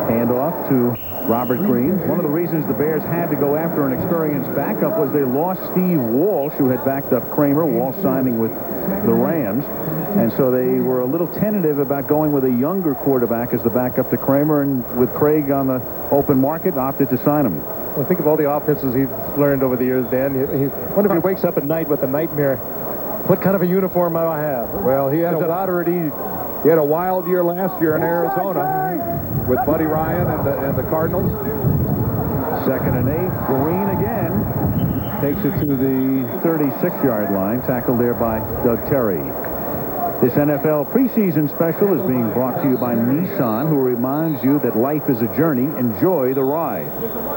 Handoff to Robert Green. One of the reasons the Bears had to go after an experienced backup was they lost Steve Walsh, who had backed up Kramer, Walsh signing with the Rams. And so they were a little tentative about going with a younger quarterback as the backup to Kramer, and with Craig on the open market, opted to sign him. Well, think of all the offenses he's learned over the years, Dan. Wonder if he wakes up at night with a nightmare. What kind of a uniform do I have? Well, he had a wild year last year in Arizona with Buddy Ryan and the Cardinals. 2nd and 8. Green again takes it to the 36-yard line, tackled there by Doug Terry. This NFL preseason special is being brought to you by Nissan, who reminds you that life is a journey. Enjoy the ride.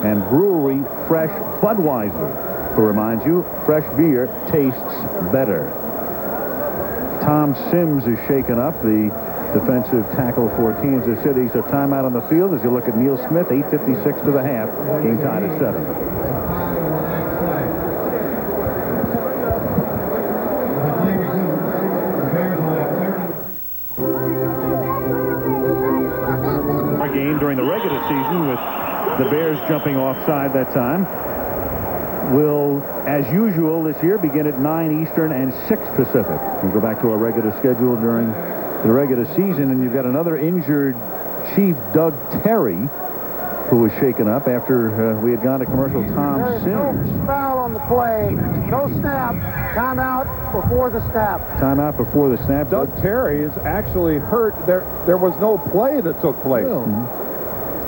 And Brewery Fresh Budweiser, who reminds you fresh beer tastes better. Tom Sims is shaken up, the defensive tackle for Kansas City. So timeout on the field as you look at Neil Smith, 8:56 to the half. Game tied at 7. During the regular season, with the Bears jumping offside that time, will, as usual this year, begin at 9 Eastern and 6 Pacific. We'll go back to our regular schedule during the regular season, and you've got another injured Chief, Doug Terry, who was shaken up after we had gone to commercial. Tom There's Sims. no foul on the play. No snap. Timeout before the snap. Timeout before the snap. Doug Terry is actually hurt. There was no play that took place.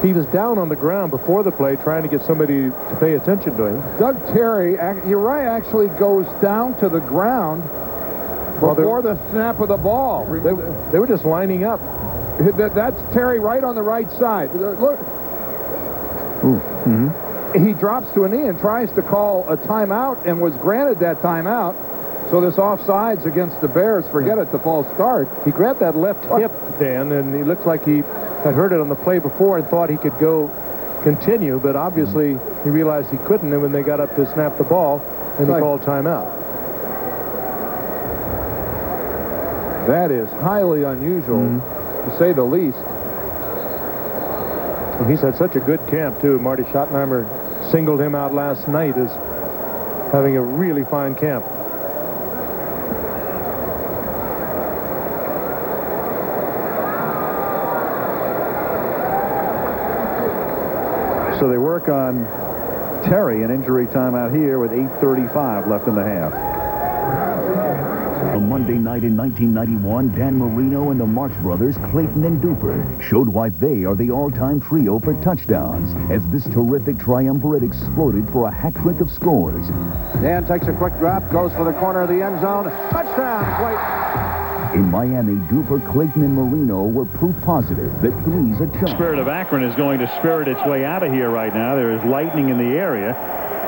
He was down on the ground before the play trying to get somebody to pay attention to him. Doug Terry, you're right, actually goes down to the ground before the snap of the ball. They were just lining up. That's Terry right on the right side. Look. He drops to a knee and tries to call a timeout and was granted that timeout. So this offsides against the Bears. Forget it's a false start. He grabbed that left hip, Dan, and he looked like he had heard it on the play before and thought he could continue, but obviously he realized he couldn't, and when they got up to snap the ball, and he called timeout. That is highly unusual, to say the least. Well, he's had such a good camp, too. Marty Schottenheimer singled him out last night as having a really fine camp. So they work on Terry, an injury timeout here with 8:35 left in the half. A Monday night in 1991, Dan Marino and the Marx brothers, Clayton and Duper, showed why they are the all-time trio for touchdowns as this terrific triumvirate exploded for a hat trick of scores. Dan takes a quick drop, goes for the corner of the end zone. Touchdown, Clayton. In Miami, Duper, Clayton, and Marino were proof positive that three's a charm. Spirit of Akron is going to spirit its way out of here right now. There is lightning in the area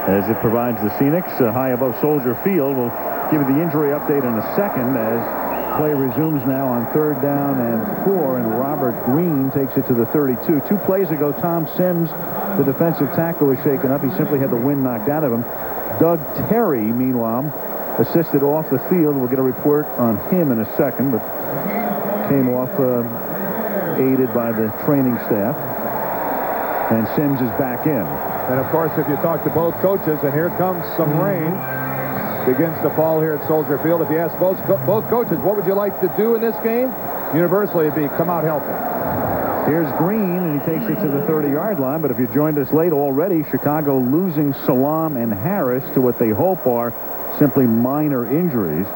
as it provides the Scenics high above Soldier Field. We'll give you the injury update in a second as play resumes now on 3rd down and 4, and Robert Green takes it to the 32. 2 plays ago, Tom Sims, the defensive tackle, was shaken up. He simply had the wind knocked out of him. Doug Terry, meanwhile, assisted off the field. We'll get a report on him in a second, but came off aided by the training staff. And Sims is back in. And, of course, if you talk to both coaches, and here comes some rain, begins to fall here at Soldier Field. If you ask both coaches, what would you like to do in this game? Universally, it'd be come out healthy. Here's Green, and he takes it to the 30-yard line. But if you joined us late already, Chicago losing Salam and Harris to what they hope are simply minor injuries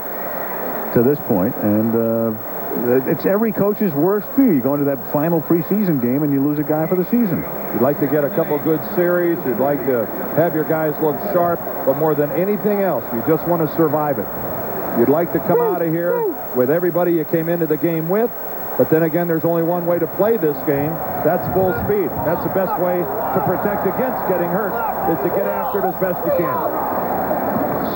to this point. And it's every coach's worst fear. You go into that final preseason game and you lose a guy for the season. You'd like to get a couple good series. You'd like to have your guys look sharp. But more than anything else, you just want to survive it. You'd like to come out of here with everybody you came into the game with. But then again, there's only one way to play this game. That's full speed. That's the best way to protect against getting hurt, is to get after it as best you can.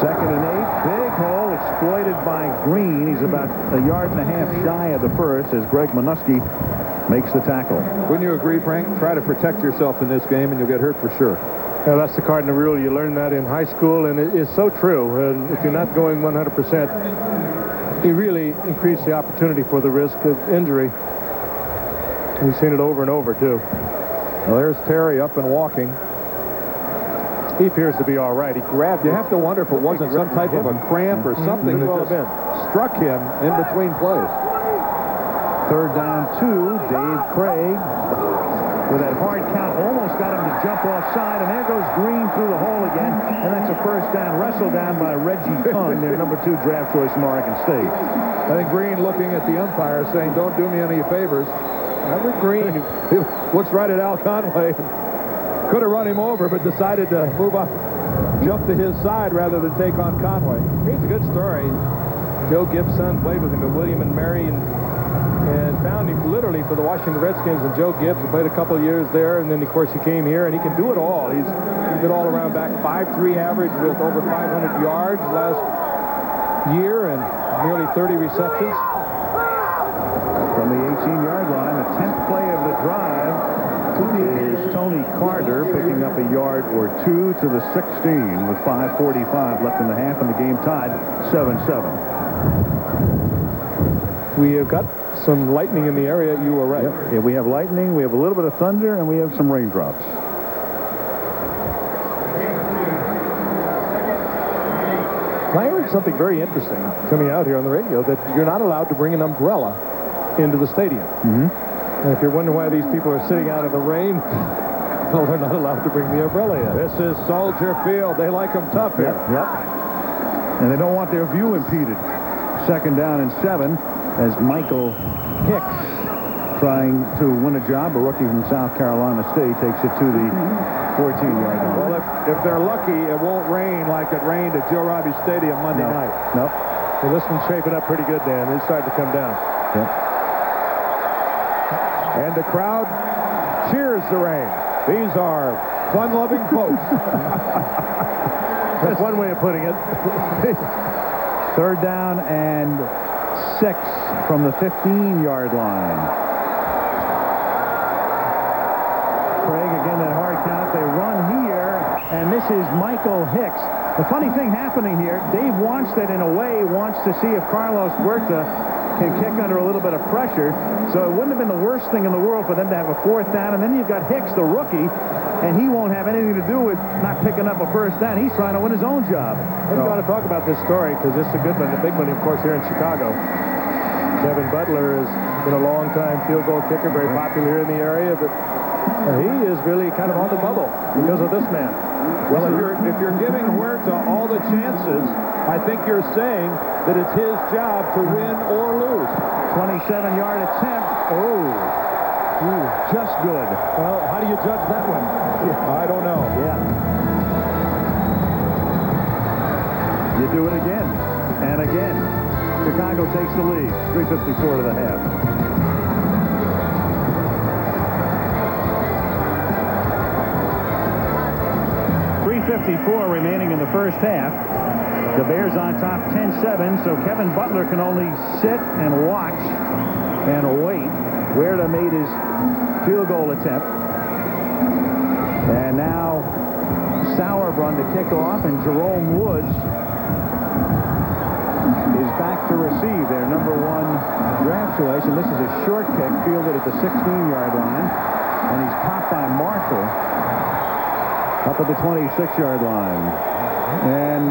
2nd and 8. Big hole exploited by Green. He's about 1.5 yards shy of the first as Greg Minuski makes the tackle. Wouldn't you agree, Frank? Try to protect yourself in this game and you'll get hurt for sure. Yeah, that's the cardinal rule. You learn that in high school, and it is so true. And if you're not going 100%, you really increase the opportunity for the risk of injury. We've seen it over and over, too. Well, there's Terry up and walking. He appears to be all right. He grabbed You have to wonder if it wasn't some type of a cramp or something that just struck him in between plays. 3rd down 2. Dave Craig with that hard count almost got him to jump offside, and there goes Green through the hole again, and that's a 1st down, wrestled down by Reggie Kung, their number 2 draft choice from Oregon State. I think Green looking at the umpire saying, don't do me any favors. Remember Green? He looks right at Al Conway. Could have run him over, but decided to move up, jump to his side rather than take on Conway. It's a good story. Joe Gibbs' son played with him at William and Mary, and found him literally for the Washington Redskins. And Joe Gibbs played a couple of years there, and then of course he came here, and he can do it all. He's a good all-around back, 5'3" average with over 500 yards last year and nearly 30 receptions. From the 18-yard line, the 10th play of the drive is Tony Carter picking up 1 yard or 2 to the 16 with 5:45 left in the half, and the game tied 7-7. We have got some lightning in the area. You were right. Yeah, we have lightning, we have a little bit of thunder, and we have some raindrops. I heard something very interesting coming out here on the radio, that you're not allowed to bring an umbrella into the stadium. And if you're wondering why these people are sitting out in the rain, Well, they're not allowed to bring the umbrella in. This is Soldier Field. They like them tough here. Yep. And they don't want their view impeded. 2nd down and 7 as Michael Hicks, trying to win a job, a rookie from South Carolina State, takes it to the 14-yard line. Well, if they're lucky, it won't rain like it rained at Joe Robbie Stadium Monday night. Nope. Well, this one's shaping up pretty good, Dan. It's starting to come down. Yep. And the crowd cheers the rain. These are fun-loving folks. That's one way of putting it. 3rd down and 6 from the 15-yard line. Craig, again, that hard count. They run here, and this is Michael Hicks. The funny thing happening here, Dave Wanstead, in a way, wants to see if Carlos Huerta can kick under a little bit of pressure. So it wouldn't have been the worst thing in the world for them to have a 4th down. And then you've got Hicks, the rookie, and he won't have anything to do with not picking up a 1st down. He's trying to win his own job. We've got to talk about this story because it's a good one, the big one, of course, here in Chicago. Kevin Butler has been a long-time field goal kicker, very popular here in the area, but he is really kind of on the bubble because of this man. Well, if you're giving Huerta all the chances, I think you're saying that it's his job to win or lose. 27-yard attempt. Oh, just good. Well, how do you judge that one? I don't know. Yeah. You do it again and again. Chicago takes the lead. 3:54 to the half. .54 remaining in the first half. The Bears on top 10-7, so Kevin Butler can only sit and watch and wait. Huerta made his field goal attempt. And now Sauerbrunn to kick off, and Jerome Woods is back to receive, their #1 draft choice. And this is a short kick fielded at the 16-yard line. And he's popped by Marshall up at the 26-yard line. And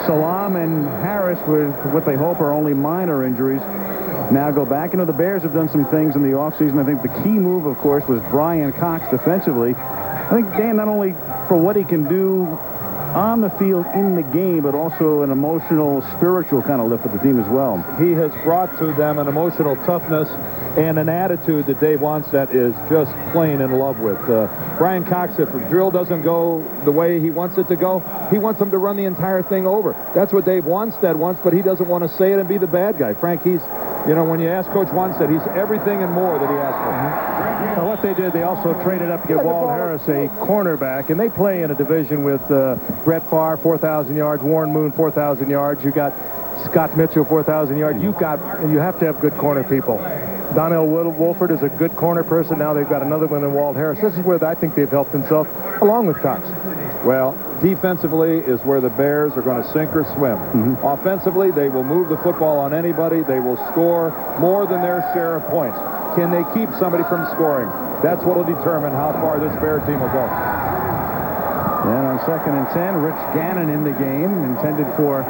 Salam and Harris, with what they hope are only minor injuries, now go back. You know, the Bears have done some things in the offseason. I think the key move, of course, was Brian Cox defensively. I think, Dan, not only for what he can do on the field in the game, but also an emotional, spiritual kind of lift for the team as well. He has brought to them an emotional toughness and an attitude that Dave Wanstead is just plain in love with. Brian Cox, if a drill doesn't go the way he wants it to go, he wants them to run the entire thing over. That's what Dave Wanstead wants, but he doesn't want to say it and be the bad guy. Frank, he's, you know, when you ask Coach Wanstead, he's everything and more that he asked for. Well, what they did, they also traded up to get Walt Harris, a cornerback, and they play in a division with Brett Favre, 4,000 yards, Warren Moon, 4,000 yards. You got Scott Mitchell, 4,000 yards. You have to have good corner people. Donnell Wolford is a good corner person. Now they've got another one in Walt Harris. This is where I think they've helped themselves, along with Cox. Well, defensively is where the Bears are going to sink or swim. Offensively, they will move the football on anybody. They will score more than their share of points. Can they keep somebody from scoring? That's what will determine how far this Bear team will go. And on 2nd and 10, Rich Gannon in the game, intended for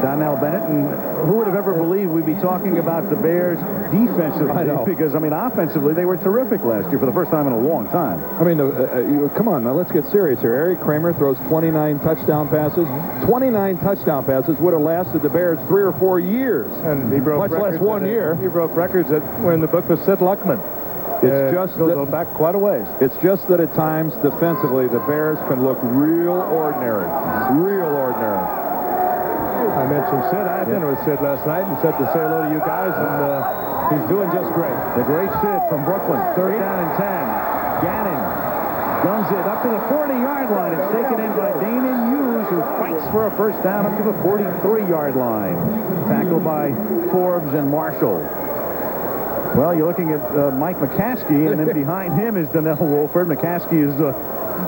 Donnell Bennett. And who would have ever believed we'd be talking about the Bears defensively? Because, I mean, offensively, they were terrific last year for the first time in a long time. I mean, come on, now let's get serious here. Eric Kramer throws 29 touchdown passes. 29 touchdown passes would have lasted the Bears 3 or 4 years. And he broke much less 1 year. He broke records that were in the book with Sid Luckman. It's just goes back quite a ways. It's just that at times, defensively, the Bears can look real ordinary. Real ordinary. I mentioned Sid. I had dinner with Sid last night and said to say hello to you guys, and he's doing just great. The great Sid from Brooklyn. 3rd down and 10. Gannon guns it up to the 40-yard line. It's taken in by Damon Hughes, who fights for a 1st down up to the 43-yard line. Tackled by Forbes and Marshall. Well, you're looking at Mike McCaskey, and then behind him is Donnell Wolford. McCaskey is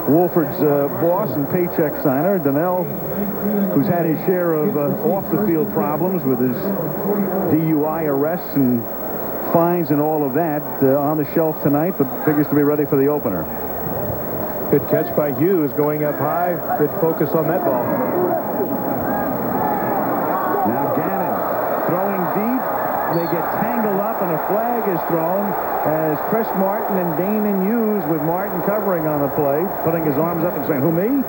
Wolford's boss and paycheck signer. Donnell, who's had his share of off-the-field problems with his DUI arrests and fines and all of that, on the shelf tonight, but figures to be ready for the opener. Good catch by Hughes, going up high. Good focus on that ball. Now Gannon throwing deep. they get tangled up and a flag is thrown as Chris Martin and Damon Hughes, with Martin covering on the play, putting his arms up and saying, "Who, me?"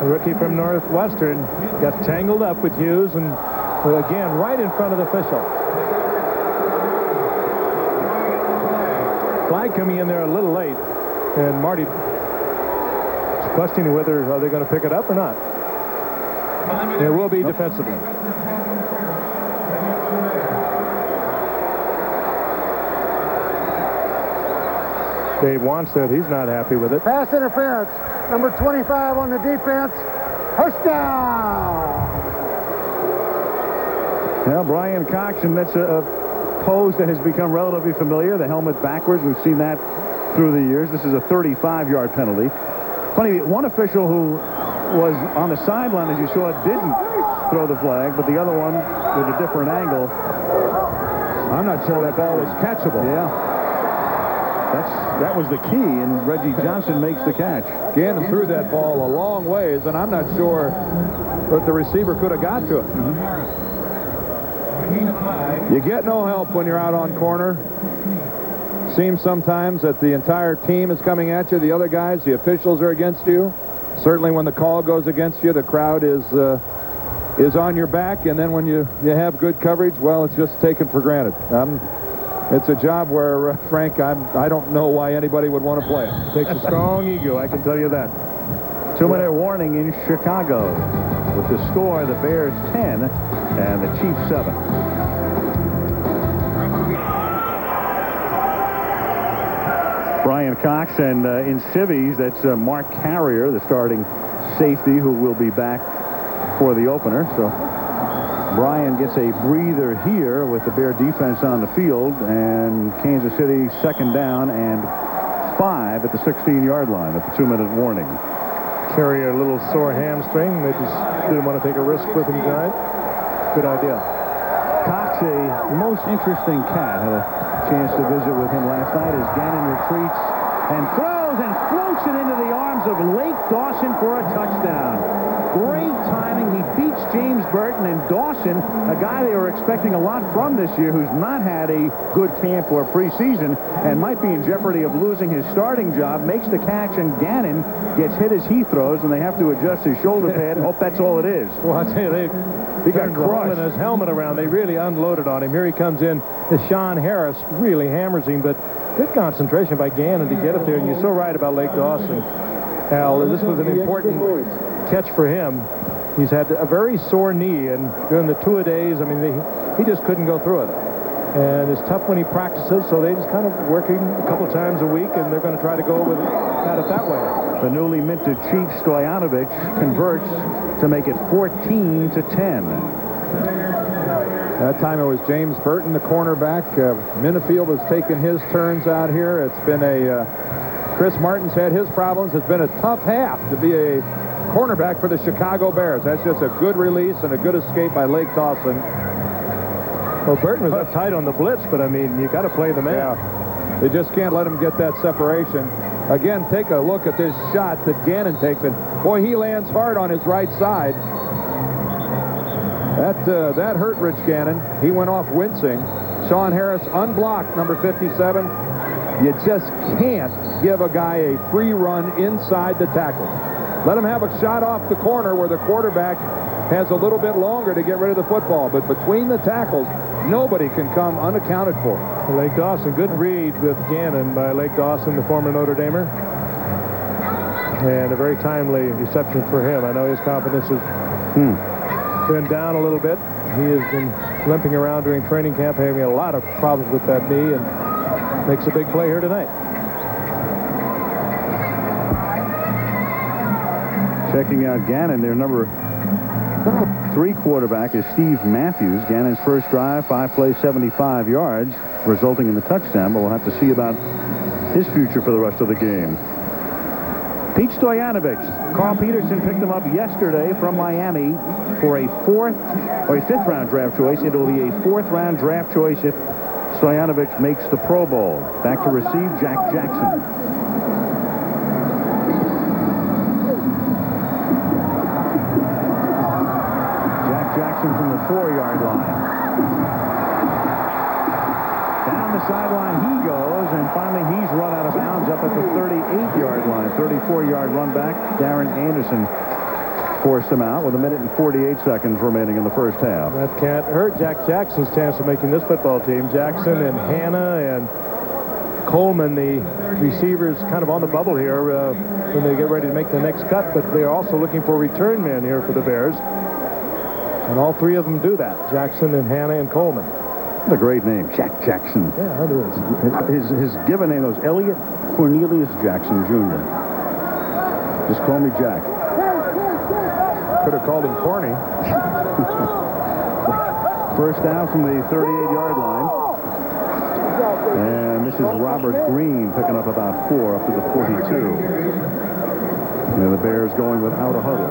A rookie from Northwestern got tangled up with Hughes, and again, right in front of the official. Flag coming in there a little late, and Marty is questioning whether are they going to pick it up or not. It will be defensively. Dave Wanstead, he's not happy with it. Pass interference. Number 25 on the defense. First down. Well, Brian Cox, and that's a pose that has become relatively familiar. The helmet backwards. We've seen that through the years. This is a 35-yard penalty. Funny, one official who was on the sideline, as you saw, didn't throw the flag, but the other one with a different angle. I'm not sure that ball was catchable. Yeah. That was the key, and Reggie Johnson makes the catch. Gannon threw that ball a long ways, and I'm not sure that the receiver could have got to it. You get no help when you're out on corner. Seems sometimes that the entire team is coming at you. The other guys, the officials are against you. Certainly when the call goes against you, the crowd is on your back, and then when you have good coverage, well, it's just taken for granted. It's a job where, Frank, I don't know why anybody would want to play it. Takes a strong ego, I can tell you that. 2-minute warning in Chicago. With the score, the Bears 10 and the Chiefs 7. Brian Cox, and in civvies, that's Mark Carrier, the starting safety, who will be back for the opener. So Brian gets a breather here with the Bear defense on the field, and Kansas City second down and 5 at the 16-yard line at the 2-minute warning. Carrier, a little sore hamstring. They just didn't want to take a risk with him tonight. Good idea. Cox, a most interesting cat. Had a chance to visit with him last night as Gannon retreats and throws and floats it into the arms of Lake Dawson for a touchdown. Great timing. He beats James Burton, and Dawson, a guy they were expecting a lot from this year, who's not had a good camp or preseason and might be in jeopardy of losing his starting job, makes the catch, and Gannon gets hit as he throws, and they have to adjust his shoulder pad and hope that's all it is. Well, I'll tell you, he got crushed. And his helmet around. They really unloaded on him. Here he comes in. Sean Harris really hammers him, but good concentration by Gannon to get it there. And you're so right about Lake Dawson, Al. This was an important catch for him. He's had a very sore knee, and during the two-a-days, I mean, he just couldn't go through it. And it's tough when he practices, so they just kind of working a couple times a week, and they're going to try to go with at it that way. The newly minted Chief Stoyanovich converts to make it 14-10. That time it was James Burton, the cornerback. Minifield has taken his turns out here. It's been Chris Martin's had his problems. It's been a tough half to be a cornerback for the Chicago Bears. That's just a good release and a good escape by Lake Dawson. Well, Burton was up tight on the blitz, but I mean, you got to play the man. Yeah. They just can't let him get that separation. Again, take a look at this shot that Gannon takes, and boy, he lands hard on his right side. That hurt Rich Gannon. He went off wincing. Sean Harris unblocked, number 57. You just can't give a guy a free run inside the tackle. Let him have a shot off the corner where the quarterback has a little bit longer to get rid of the football. But between the tackles, nobody can come unaccounted for. Lake Dawson, good read with Gannon by Lake Dawson, the former Notre Damer. And a very timely reception for him. I know his confidence has been down a little bit. He has been limping around during training camp, having a lot of problems with that knee, and makes a big play here tonight. Checking out Gannon, their number 3 quarterback is Steve Matthews. Gannon's first drive, 5 plays, 75 yards, resulting in the touchdown, but we'll have to see about his future for the rest of the game. Pete Stoyanovich. Carl Peterson picked him up yesterday from Miami for a 5th round draft choice. It'll be a 4th round draft choice if Stoyanovich makes the Pro Bowl. Back to receive, Jack Jackson. Jack Jackson from the 4-yard line. the sideline he goes, and finally he's run out of bounds up at the 38-yard line. 34-yard run back. Darren Anderson forced him out with 1 minute and 48 seconds remaining in the first half. That can't hurt Jack Jackson's chance of making this football team. Jackson and Hanna and Coleman, the receivers, kind of on the bubble here when they get ready to make the next cut, but they're also looking for return men here for the Bears. And all three of them do that, Jackson and Hanna and Coleman. What a great name, Jack Jackson. Yeah, that is. His given name was Elliot Cornelius Jackson, Jr. Just call me Jack. Could have called him Corny. First down from the 38-yard line. And this is Robert Green picking up about 4 up to the 42. And the Bears going without a huddle.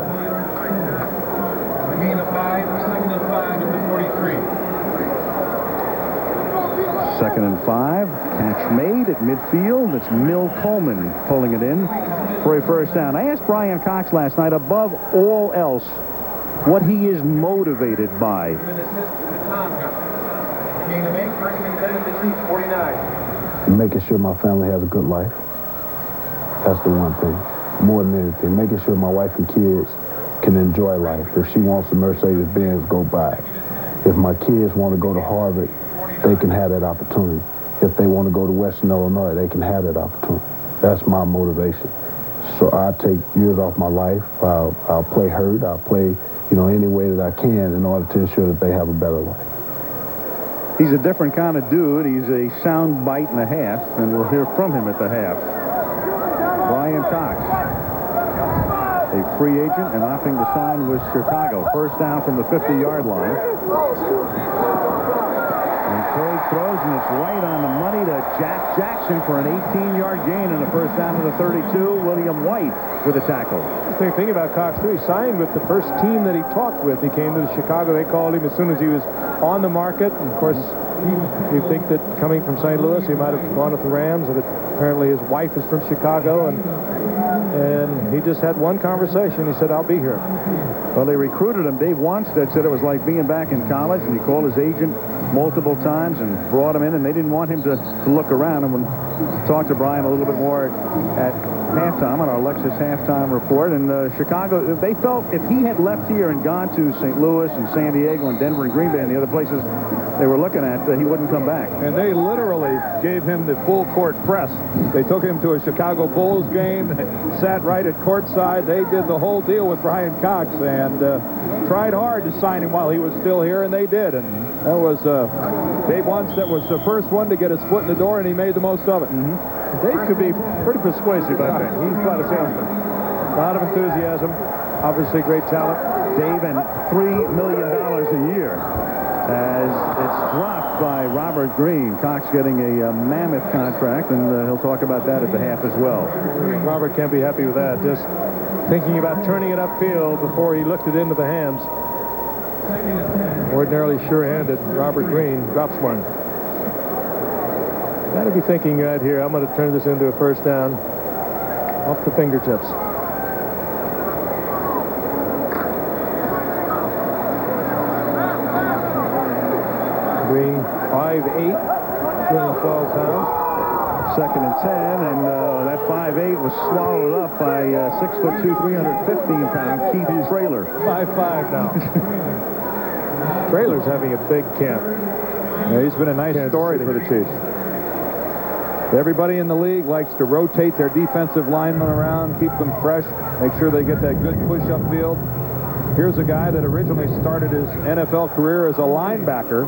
Gain of 5, second and 5 at the 43. 2nd and 5. Catch made at midfield. It's Mill Coleman pulling it in for a first down. I asked Brian Cox last night, above all else, what he is motivated by. Gain of 8, first and 10 at the 49. Making sure my family has a good life. That's the one thing. More than anything, making sure my wife and kids can enjoy life. If she wants a Mercedes-Benz, go buy it. If my kids want to go to Harvard, they can have that opportunity. If they want to go to Western Illinois, they can have that opportunity. That's my motivation. So I take years off my life. I'll play hurt. I'll play, any way that I can in order to ensure that they have a better life. He's a different kind of dude. He's a sound bite and a half, and we'll hear from him at the half. Brian Cox, a free agent and opting to sign with Chicago. First down from the 50-yard line. And Craig throws, and it's right on the money to Jack Jackson for an 18-yard gain and a first down to the 32. William White with a tackle. The thing about Cox, too, he signed with the first team that he talked with. He came to Chicago. They called him as soon as he was on the market. And, of course, you think that coming from St. Louis, he might have gone with the Rams, but apparently his wife is from Chicago, and he just had one conversation. He said, I'll be here. Well, they recruited him. Dave Wanstead said it was like being back in college, and he called his agent multiple times and brought him in, and they didn't want him to look around. And when talked to Brian a little bit more at halftime on our Lexus halftime report, and Chicago, they felt if he had left here and gone to St. Louis and San Diego and Denver and Green Bay and the other places they were looking at, he wouldn't come back. And they literally gave him the full court press. They took him to a Chicago Bulls game, sat right at courtside. They did the whole deal with Brian Cox and tried hard to sign him while he was still here, and they did. And that was Dave Wanstead was the first one to get his foot in the door, and he made the most of it. Dave could be pretty persuasive, I think. He's quite a salesman. A lot of enthusiasm, obviously great talent. Dave, and $3 million a year as it's dropped by Robert Green. Cox getting a mammoth contract, and he'll talk about that at the half as well. Robert can't be happy with that. Just thinking about turning it upfield before he looked it into the hands. Ordinarily sure-handed, Robert Green drops one. Got to be thinking right here, I'm going to turn this into a first down off the fingertips. Green, 5'8", 212 pounds. 2nd and 10, and that 5'8" was swallowed up by 6'2", 315-pound Keith Traylor. 5'5" now. Traylor's having a big camp. Yeah, he's been a nice story for the Chiefs. Everybody in the league likes to rotate their defensive linemen around, keep them fresh, make sure they get that good push-up field. Here's a guy that originally started his NFL career as a linebacker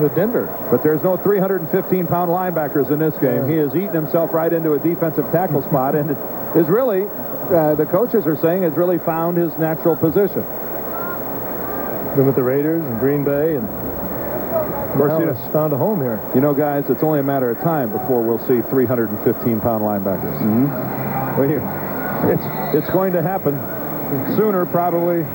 with Denver. But there's no 315-pound linebackers in this game. He has eaten himself right into a defensive tackle spot, and it is really, the coaches are saying, has really found his natural position. Been with the Raiders and Green Bay, and of course he's found a home here. You know, guys, it's only a matter of time before we'll see 315-pound linebackers. It's going to happen sooner, probably,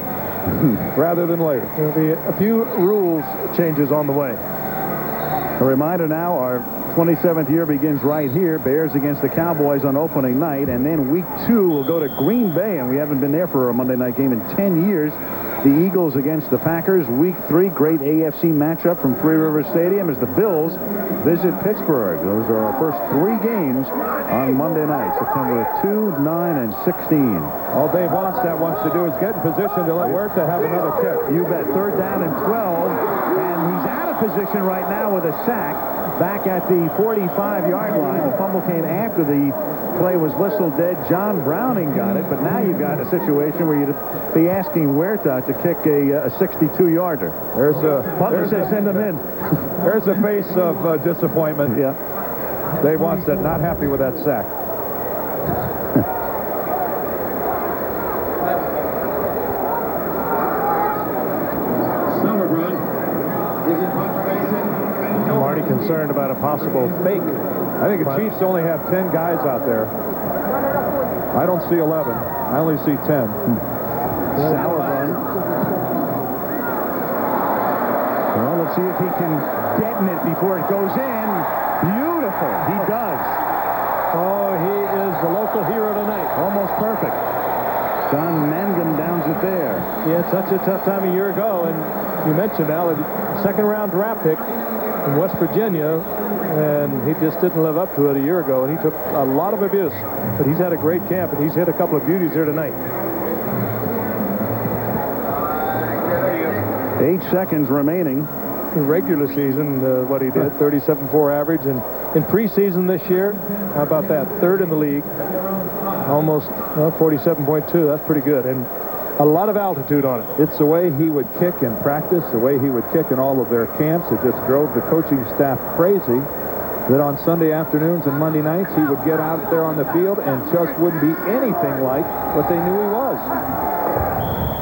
rather than later. There'll be a few rules changes on the way. A reminder now, our 27th year begins right here. Bears against the Cowboys on opening night, and then week 2 will go to Green Bay, and we haven't been there for a Monday night game in 10 years. the Eagles against the Packers. Week 3, great AFC matchup from Three Rivers Stadium as the Bills visit Pittsburgh. Those are our first 3 games on Monday night, September 2, 9, and 16. All Dave Wannstedt wants to do is get in position to let Huerta have another kick. You bet. 3rd down and 12, and he's out of position right now with a sack back at the 45-yard line. The fumble came after the play was whistled dead. John Browning got it, but now you've got a situation where you'd be asking Huerta to kick a 62-yarder. Butler says send him in. There's a face of disappointment. Yeah. Dave Wannstedt not happy with that sack. Marty concerned about a possible fake. I think the Chiefs only have 10 guys out there. I don't see 11. I only see 10. Sour run. Well, let's see if he can deaden it before it goes in. Beautiful. He does. Oh, he is the local hero tonight. Almost perfect. Don Mangum downs it there. He had such a tough time a year ago, and you mentioned, Al, a second-round draft pick in West Virginia, and he just didn't live up to it a year ago, and he took a lot of abuse. But he's had a great camp, and he's hit a couple of beauties here tonight. 8 seconds remaining. In regular season, what he did, 37.4 average, and in preseason this year, how about that? 3rd in the league, almost 47.2. That's pretty good, and a lot of altitude on it. It's the way he would kick in practice, the way he would kick in all of their camps. It just drove the coaching staff crazy that on Sunday afternoons and Monday nights he would get out there on the field and just wouldn't be anything like what they knew he was.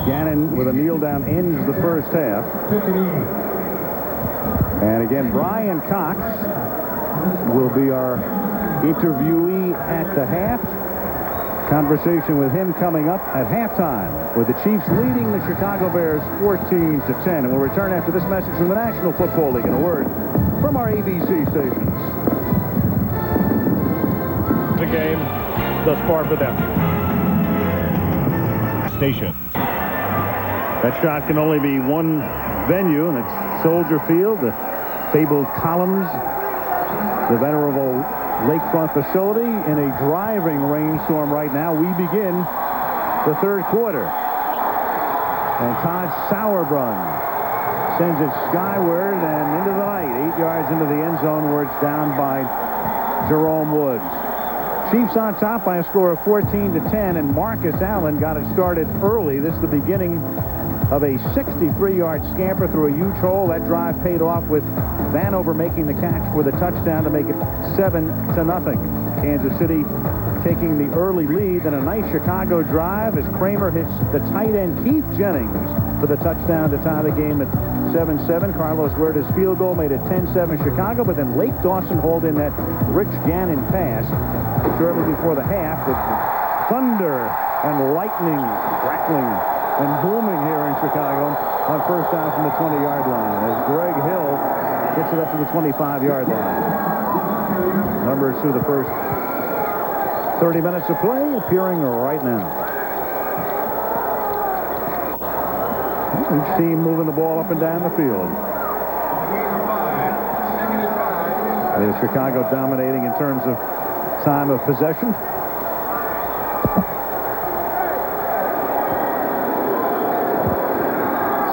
Gannon with a kneel down ends the first half. And again, Brian Cox will be our interviewee at the half. Conversation with him coming up at halftime, with the Chiefs leading the Chicago Bears 14-10. And we'll return after this message from the National Football League and a word from our ABC stations. The game thus far for them. Station. That shot can only be one venue, and it's Soldier Field, the fabled columns, the venerable lakefront facility. In a driving rainstorm right now, we begin the 3rd quarter. And Todd Sauerbrunn sends it skyward and into the night. 8 yards into the end zone where it's down by Jerome Woods. Chiefs on top by a score of 14-10, and Marcus Allen got it started early. This is the beginning of a 63-yard scamper through a huge hole. That drive paid off with Vanover making the catch for the touchdown to make it 7-0. Kansas City taking the early lead, and a nice Chicago drive as Kramer hits the tight end Keith Jennings for the touchdown to tie the game at 7-7. Carlos Huerta's field goal made it 10-7 Chicago, but then Lake Dawson hauled in that Rich Gannon pass shortly before the half with thunder and lightning crackling and booming here in Chicago on first down from the 20-yard line as Greg Hill gets it up to the 25-yard line. Numbers through the first 30 minutes of play appearing right now. Each team moving the ball up and down the field. With Chicago dominating in terms of time of possession.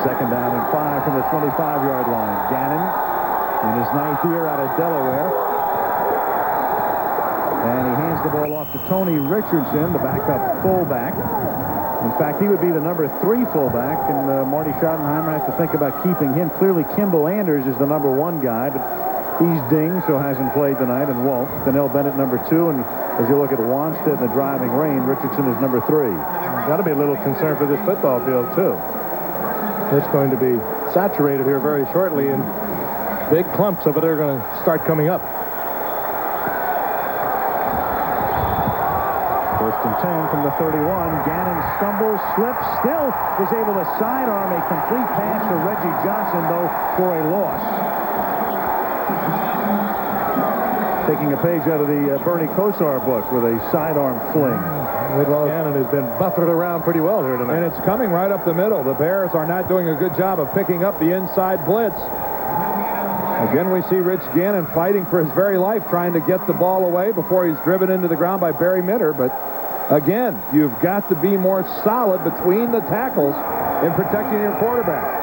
Second down and 5 from the 25-yard line. Gannon in his 9th year out of Delaware. And he hands the ball off to Tony Richardson, the backup fullback. In fact, he would be the number 3 fullback, and Marty Schottenheimer has to think about keeping him. Clearly, Kimball Anders is the number 1 guy, but he's dinged, so hasn't played tonight and won't. Donnell Bennett, number 2, and as you look at Wannstedt in the driving rain, Richardson is number 3. Got to be a little concerned for this football field, too. It's going to be saturated here very shortly, and big clumps of it are going to start coming up. First and 10 from the 31. Gannon stumbles, slips, still is able to sidearm a complete pass to Reggie Johnson, though, for a loss. Taking a page out of the Bernie Kosar book with a sidearm fling. Rich Gannon has been buffeted around pretty well here tonight. And it's coming right up the middle. The Bears are not doing a good job of picking up the inside blitz. Again, we see Rich Gannon fighting for his very life, trying to get the ball away before he's driven into the ground by Barry Minter. But again, you've got to be more solid between the tackles in protecting your quarterback.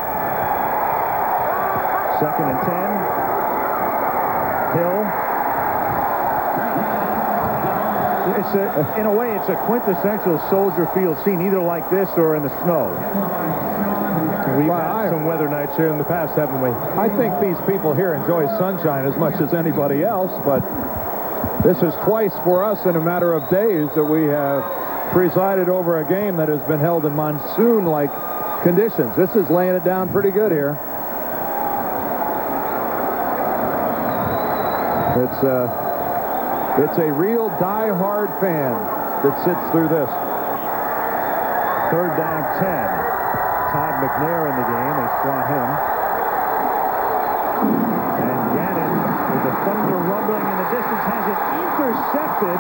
2nd and 10. Hill. In a way, it's a quintessential Soldier Field scene, either like this or in the snow. We've had some weather nights here in the past, haven't we? I think these people here enjoy sunshine as much as anybody else, but this is twice for us in a matter of days that we have presided over a game that has been held in monsoon-like conditions. This is laying it down pretty good here. It's a real die-hard fan that sits through this. 3rd down 10. Todd McNair in the game. They saw him. And Gannon, with the thunder rumbling in the distance, has it intercepted.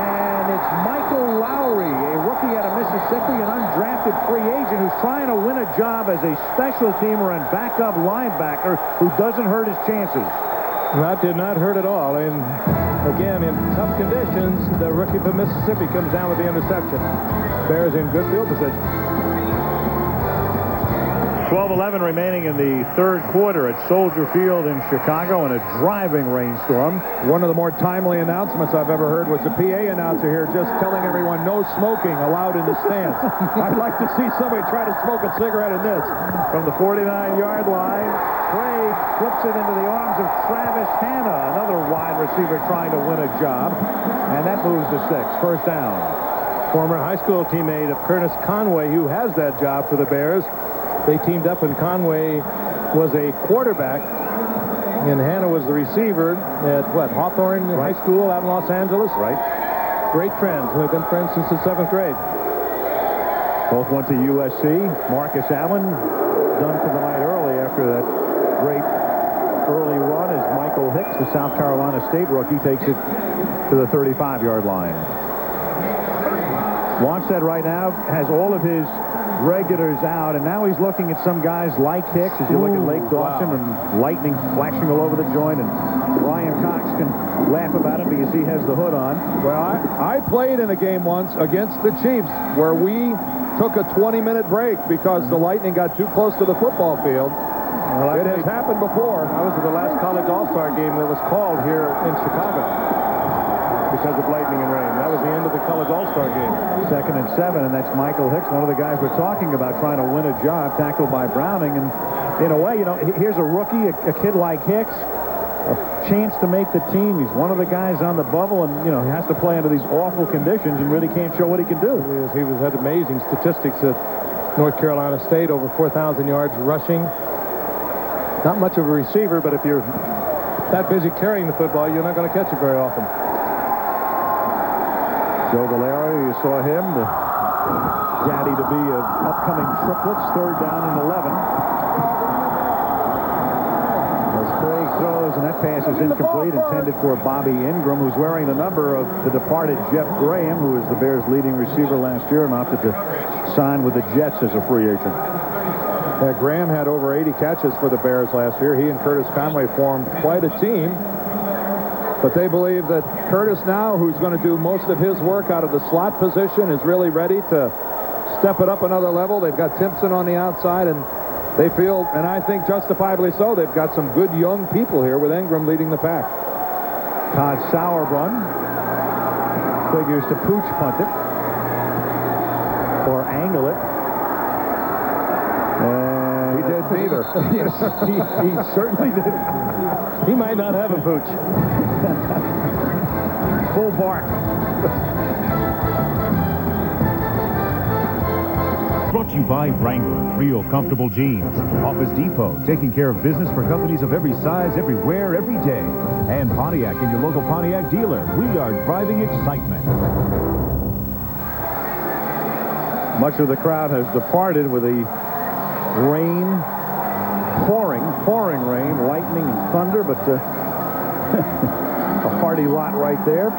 And it's Michael Lowry, a rookie out of Mississippi, an undrafted free agent who's trying to win a job as a special teamer and backup linebacker who doesn't hurt his chances. That did not hurt at all. And again, in tough conditions, the rookie from Mississippi comes down with the interception. Bears in good field position. 12-11 remaining in the 3rd quarter at Soldier Field in Chicago in a driving rainstorm. One of the more timely announcements I've ever heard was the PA announcer here just telling everyone no smoking allowed in the stands. I'd like to see somebody try to smoke a cigarette in this. From the 49-yard line, Craig flips it into the arms of Travis Hanna, another wide receiver trying to win a job. And that moves to 6. 1st down. Former high school teammate of Curtis Conway, who has that job for the Bears. They teamed up, and Conway was a quarterback, and Hanna was the receiver at, Hawthorne High School out in Los Angeles? Right. Great friends. We've been friends since the 7th grade. Both went to USC. Marcus Allen done for the night early after that great early run as Michael Hicks, the South Carolina State rookie, takes it to the 35-yard line. Wannstedt right now has all of his regulars out, and now he's looking at some guys like Hicks. As you look at Lake Dawson and lightning flashing all over the joint, and Ryan Cox can laugh about it because he has the hood on. Well, I played in a game once against the Chiefs where we took a 20-minute break because the lightning got too close to the football field. Well, it has happened before. I was at the last college all-star game that was called here in Chicago because of lightning and rain. That was the end of the college all-star game. 2nd and 7, and that's Michael Hicks, one of the guys we're talking about trying to win a job, tackled by Browning. And in a way, here's a rookie, a kid like Hicks, a chance to make the team. He's one of the guys on the bubble, and he has to play under these awful conditions and really can't show what he can do. He had amazing statistics at North Carolina State, over 4,000 yards rushing. Not much of a receiver, but if you're that busy carrying the football, you're not going to catch it very often. Joe Valero, you saw him, the daddy-to-be of upcoming triplets. 3rd down and 11. As Craig throws, and that pass is incomplete, intended for Bobby Ingram, who's wearing the number of the departed Jeff Graham, who was the Bears' leading receiver last year and opted to sign with the Jets as a free agent. Graham had over 80 catches for the Bears last year. He and Curtis Conway formed quite a team. But they believe that Curtis now, who's going to do most of his work out of the slot position, is really ready to step it up another level. They've got Timpson on the outside, and they feel, and I think justifiably so, they've got some good young people here with Ingram leading the pack. Todd Sauerbrunn figures to pooch punt it or angle it. He did neither. Yes, he certainly did. He might not have a pooch. Full bark. Brought to you by Wrangler, real comfortable jeans. Office Depot, taking care of business for companies of every size, everywhere, every day. And Pontiac, and your local Pontiac dealer. We are driving excitement. Much of the crowd has departed with the rain, pouring rain, lightning and thunder, but a hearty lot right there.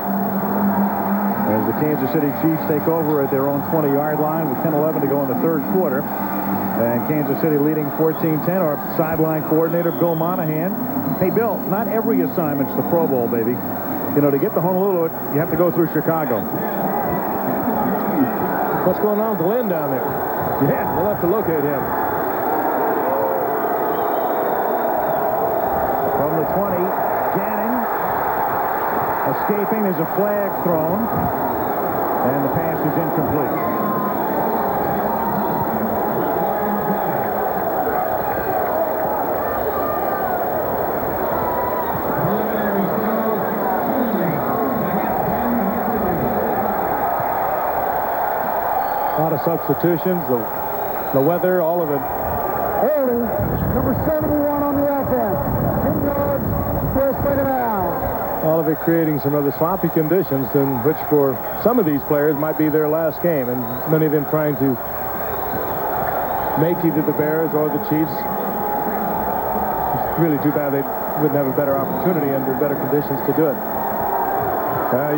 as the Kansas City Chiefs take over at their own 20-yard line with 10-11 to go in the third quarter. And Kansas City leading 14-10. Our sideline coordinator, Bill Monahan. Hey, Bill, not every assignment's the Pro Bowl, baby. You know, to get to Honolulu, you have to go through Chicago. What's going on with Lynn down there? Yeah, we'll have to locate him. From the 20, Gannon escaping. There's a flag thrown, and the pass is incomplete. A lot of substitutions, the weather, all of it. Early, number 71 on the offense. 10 yards, first second down. All of it creating some rather sloppy conditions, in which for some of these players might be their last game, and many of them trying to make either the Bears or the Chiefs. It's really too bad they wouldn't have a better opportunity under better conditions to do it.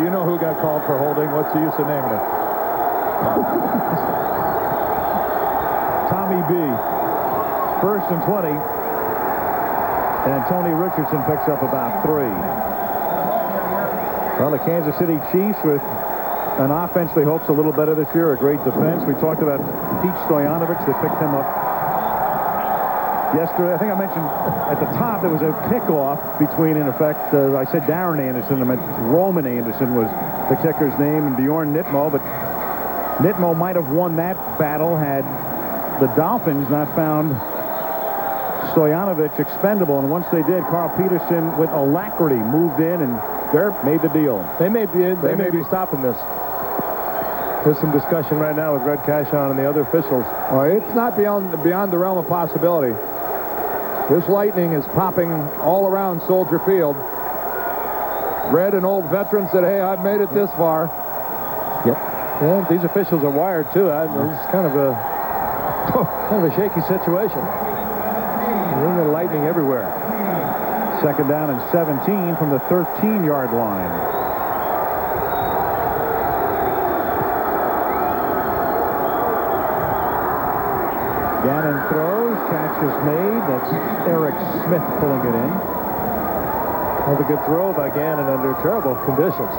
You know who got called for holding. What's the use of naming it? Tommy B. First and 20. And Tony Richardson picks up about 3. Well, the Kansas City Chiefs with an offense they hope's a little better this year, a great defense. We talked about Pete Stoyanovich that picked him up yesterday. I think I mentioned at the top there was a kickoff between, in effect, I said Darren Anderson. I meant Roman Anderson was the kicker's name, and Bjorn Nitmo, but Nitmo might have won that battle had the Dolphins not found Stoyanovich expendable. And once they did, Carl Peterson with alacrity moved in and made the deal. They may be stopping this. There's some discussion right now with Red Cashon and the other officials. Well, it's not beyond the realm of possibility. This lightning is popping all around Soldier Field. Red, an old veteran, said, "Hey, I've made it this far." Yep. Yeah, these officials are wired too. It's kind of a shaky situation. There's the lightning everywhere. Second down and 17 from the 13-yard line. Gannon throws, catch is made. That's Eric Smith pulling it in. Another good throw by Gannon under terrible conditions.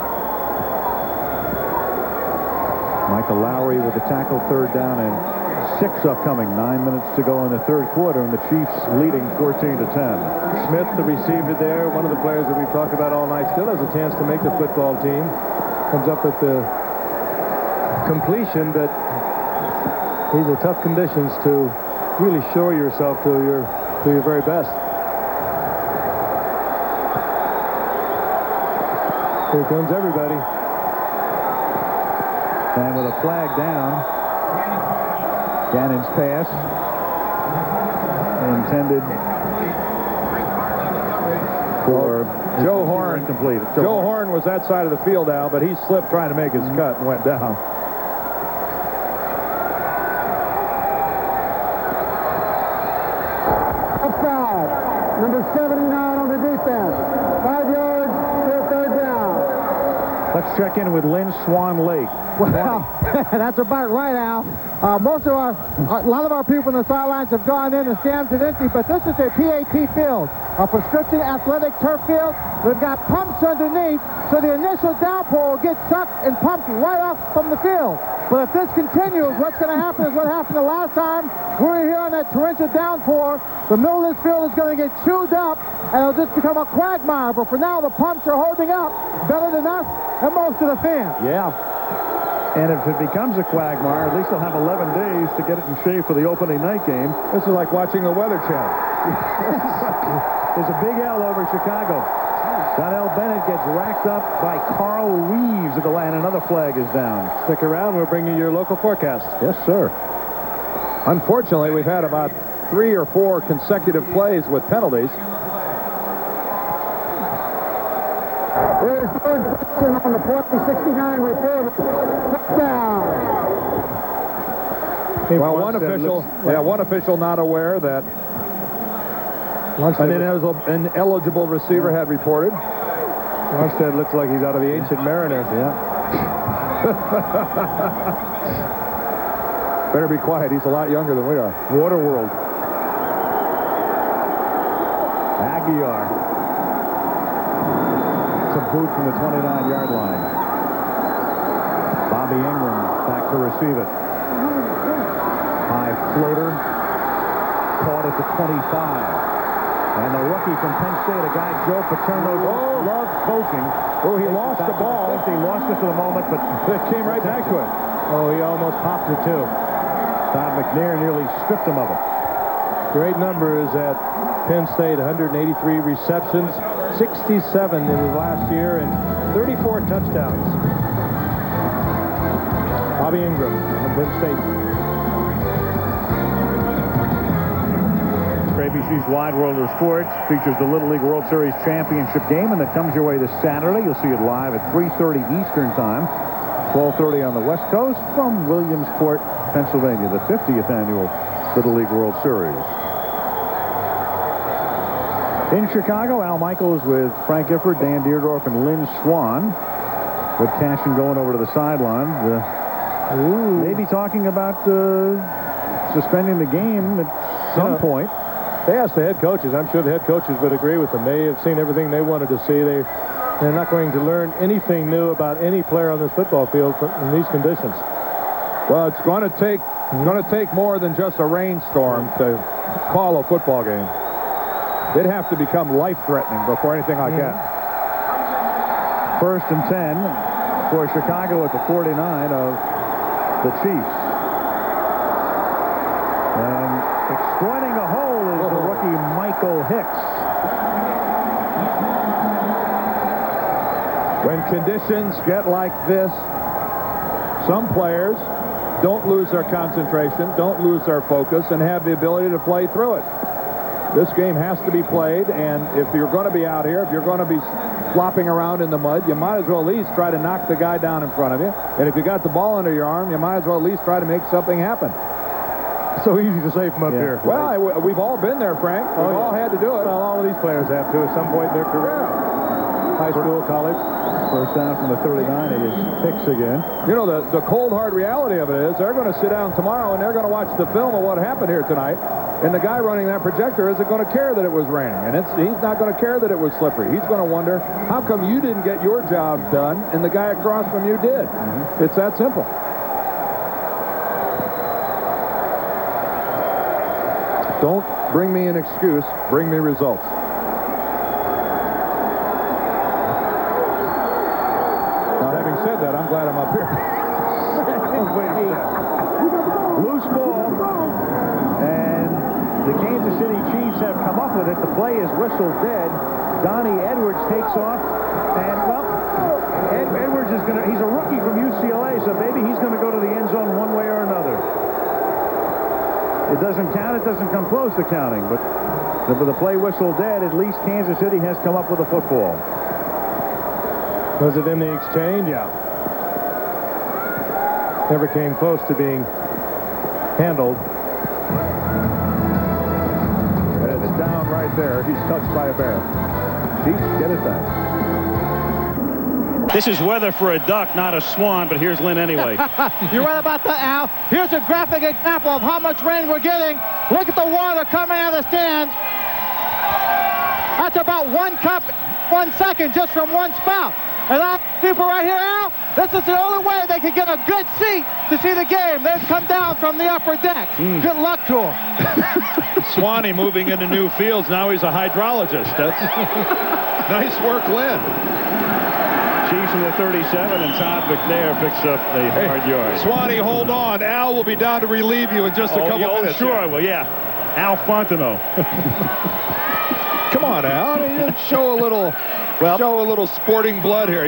Michael Lowry with the tackle, third down and 6 upcoming. 9 minutes to go in the third quarter, and the Chiefs leading 14-10. Smith, the receiver there, one of the players that we've talked about all night, still has a chance to make the football team. Comes up with the completion, but these are tough conditions to really show yourself to your very best. Here comes everybody. And with a flag down, Gannon's pass intended for Joe Horn. Incomplete. Joe Horn was that side of the field now, but he slipped trying to make his cut and went down. Offside. Number 79 on the defense. 5 yards, third down. Let's check in with Lynn Swan Lake. Well, that's about right, Al. A lot of our people on the sidelines have gone in. The stands are empty, but this is a PAT field, a prescription athletic turf field. We've got pumps underneath, so the initial downpour will get sucked and pumped right off from the field. But if this continues, what's going to happen is what happened the last time we were here on that torrential downpour. The middle of this field is going to get chewed up, and it'll just become a quagmire. But for now, the pumps are holding up better than us and most of the fans. Yeah. And if it becomes a quagmire, at least they'll have 11 days to get it in shape for the opening night game. This is like watching the Weather Channel. There's a big L over Chicago. Donnell Bennett gets racked up by Carl Reeves at the line. Another flag is down. Stick around. We'll bring you your local forecast. Yes, sir. Unfortunately, we've had about 3 or 4 consecutive plays with penalties. There's third down on the 69 report. Touchdown. Well, one official not aware that an ineligible receiver had reported. Longstead looks like he's out of the Ancient Mariners. Yeah. Better be quiet. He's a lot younger than we are. Waterworld. Aguiar. Some boot from the 29-yard line. Bobby Ingram back to receive it. High floater. Caught at the 25. And the rookie from Penn State, a guy Joe Paterno loves coaching. Oh, he lost the ball. He lost it for the moment, but it came right back to him. Oh, he almost popped it, too. Todd McNair nearly stripped him of it. Great numbers at Penn State, 183 receptions, 67 in his last year, and 34 touchdowns. Bobby Ingram from Penn State. ABC's Wide World of Sports features the Little League World Series Championship game, and that comes your way this Saturday. You'll see it live at 3:30 Eastern Time, 12:30 on the West Coast from Williamsport, Pennsylvania, the 50th annual Little League World Series. In Chicago, Al Michaels with Frank Gifford, Dan Deerdorf, and Lynn Swan. With Cashin going over to the sideline. Maybe talking about suspending the game at some point. They asked the head coaches. I'm sure the head coaches would agree with them. They have seen everything they wanted to see. They're not going to learn anything new about any player on this football field in these conditions. Well, it's going to take more than just a rainstorm to call a football game. It'd have to become life-threatening before anything like that. 1st and 10 for Chicago at the 49 of the Chiefs. And exploiting a hole is the rookie Michael Hicks. When conditions get like this, some players don't lose their concentration, don't lose their focus, and have the ability to play through it. This game has to be played, and if you're going to be out here, if you're going to be flopping around in the mud, you might as well at least try to knock the guy down in front of you. And if you got the ball under your arm, you might as well at least try to make something happen. So easy to say from up here. Well, we've all been there, Frank. We've all had to do it. Well, all of these players have to at some point in their career. High school, college. First down from the 39. It is Hicks again. You know, the cold, hard reality of it is they're going to sit down tomorrow and they're going to watch the film of what happened here tonight. And the guy running that projector isn't going to care that it was raining. And he's not going to care that it was slippery. He's going to wonder, how come you didn't get your job done and the guy across from you did? It's that simple. Don't bring me an excuse. Bring me results. Now, having said that, I'm glad I'm up here. Loose ball. And the Kansas City Chiefs have come up with it. The play is whistled dead. Donnie Edwards takes off. And, well, Edwards is going to... He's a rookie from UCLA, so maybe he's going to go to the end zone one way or another. It doesn't count. It doesn't come close to counting. But with the play whistle dead, at least Kansas City has come up with a football. Was it in the exchange? Yeah. Never came close to being handled. And it's down right there. He's touched by a bear. Chiefs get it back. This is weather for a duck, not a swan, but here's Lynn anyway. You're right about that, Al. Here's a graphic example of how much rain we're getting. Look at the water coming out of the stands. That's about 1 cup, 1 second just from one spout. And all people right here, Al, this is the only way they can get a good seat to see the game. They've come down from the upper decks. Good luck to them. Swanee moving into new fields. Now he's a hydrologist. That's nice work, Lynn. Chiefs in the 37, and Todd McNair picks up the hard yard. Swanee, hold on. Al will be down to relieve you in just a couple minutes. Sure, I will, yeah. Al Fontenot. Come on, Al. Show a little sporting blood here.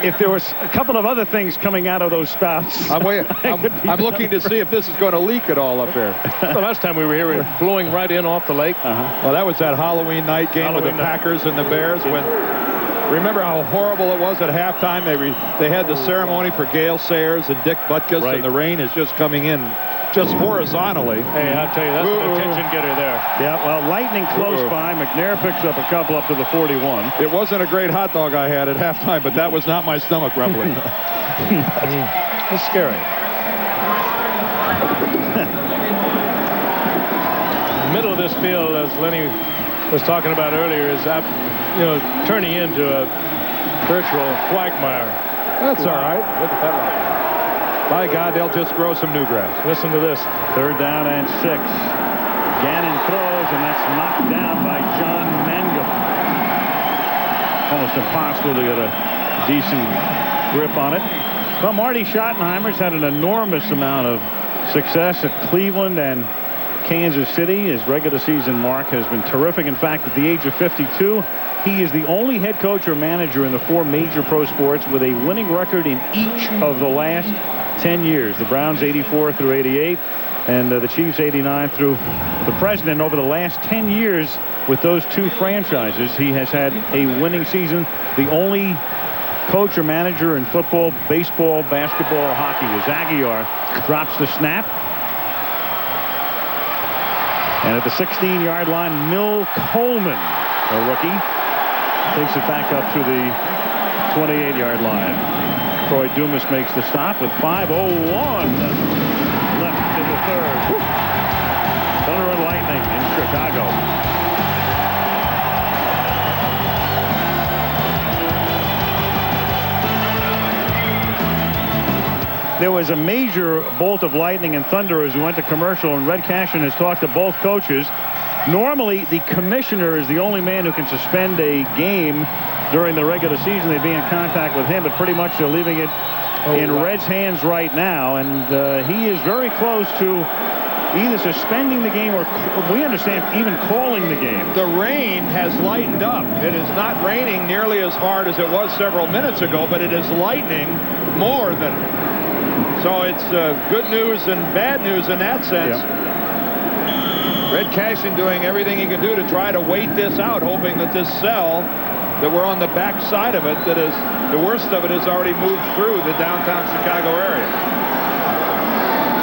If there was a couple of other things coming out of those spouts. I'm looking to see if this is going to leak at all up here. The last time we were here, we were blowing right in off the lake. Well, that was that Halloween night game with the Packers and the Bears. Remember how horrible it was at halftime? They had the ceremony for Gale Sayers and Dick Butkus, and the rain is just coming in just horizontally. Hey, I'll tell you, that's an attention getter there. Yeah, well, lightning close by. McNair picks up a couple up to the 41. It wasn't a great hot dog I had at halftime, but that was not my stomach rumbling. It's scary. The middle of this field, as Lenny was talking about earlier, is turning into a virtual quagmire. That's all right. Look at that rock. By God, they'll just grow some new grass. Listen to this. 3rd down and 6. Gannon throws, and that's knocked down by John Mangum. Almost impossible to get a decent grip on it. Well, Marty Schottenheimer's had an enormous amount of success at Cleveland and Kansas City. His regular season mark has been terrific. In fact, at the age of 52, he is the only head coach or manager in the 4 major pro sports with a winning record in each of the last 10 years. The Browns 84 through 88, and the Chiefs 89 through the present. And over the last 10 years with those 2 franchises, he has had a winning season. The only coach or manager in football, baseball, basketball, or hockey. As Aguiar drops the snap. And at the 16-yard line, Mill Coleman, a rookie, takes it back up to the 28-yard line. Troy Dumas makes the stop with 5:01 left in the 3rd. Thunder and Lightning in Chicago. There was a major bolt of lightning and thunder as we went to commercial, and Red Cashin has talked to both coaches. Normally, the commissioner is the only man who can suspend a game during the regular season. They'd be in contact with him, but pretty much they're leaving it in Red's hands right now, and he is very close to either suspending the game or, we understand, even calling the game. The rain has lightened up. It is not raining nearly as hard as it was several minutes ago, but it is lightning more than. So it's good news and bad news in that sense. Yep. Red Cashin doing everything he can do to try to wait this out, hoping that this cell that we're on the back side of it, that is the worst of it, has already moved through the downtown Chicago area.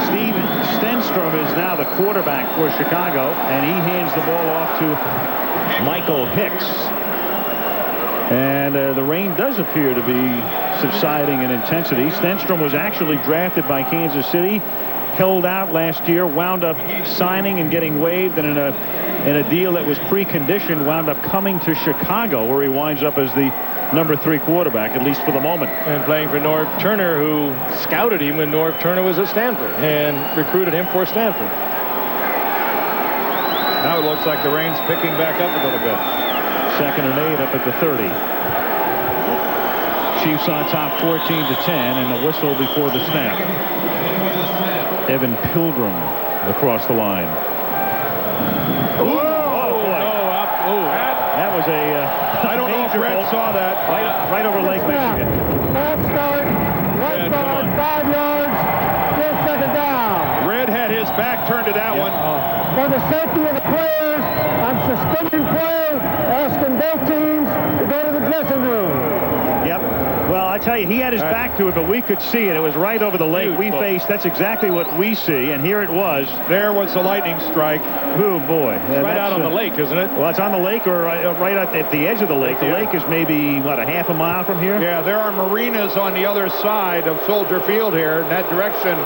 Steve Stenstrom is now the quarterback for Chicago, and he hands the ball off to Michael Hicks. And the rain does appear to be subsiding in intensity. Stenstrom was actually drafted by Kansas City, held out last year, wound up signing and getting waived, and in a deal that was preconditioned, wound up coming to Chicago, where he winds up as the number 3 quarterback, at least for the moment. And playing for Norv Turner, who scouted him when Norv Turner was at Stanford and recruited him for Stanford. Now it looks like the rain's picking back up a little bit. 2nd and 8 up at the 30. Chiefs on top 14-10, and a whistle before the snap. Evan Pilgrim across the line. That was a I don't know if Red saw that. Right over Lake Michigan. Bad start. Right side, 5 yards. Still 2nd down. Red had his back turned to that one. For the safety of the players, I'm suspending play, asking both teams to go to the dressing room. Yep. Well, I tell you, he had his back to it, but we could see it. It was right over the lake. We faced. That's exactly what we see, and here it was. There was the lightning strike. Oh, boy. It's right out on the lake, isn't it? Well, it's on the lake or right at the edge of the lake. The lake is maybe, what, a half a mile from here? Yeah, there are marinas on the other side of Soldier Field here. In that direction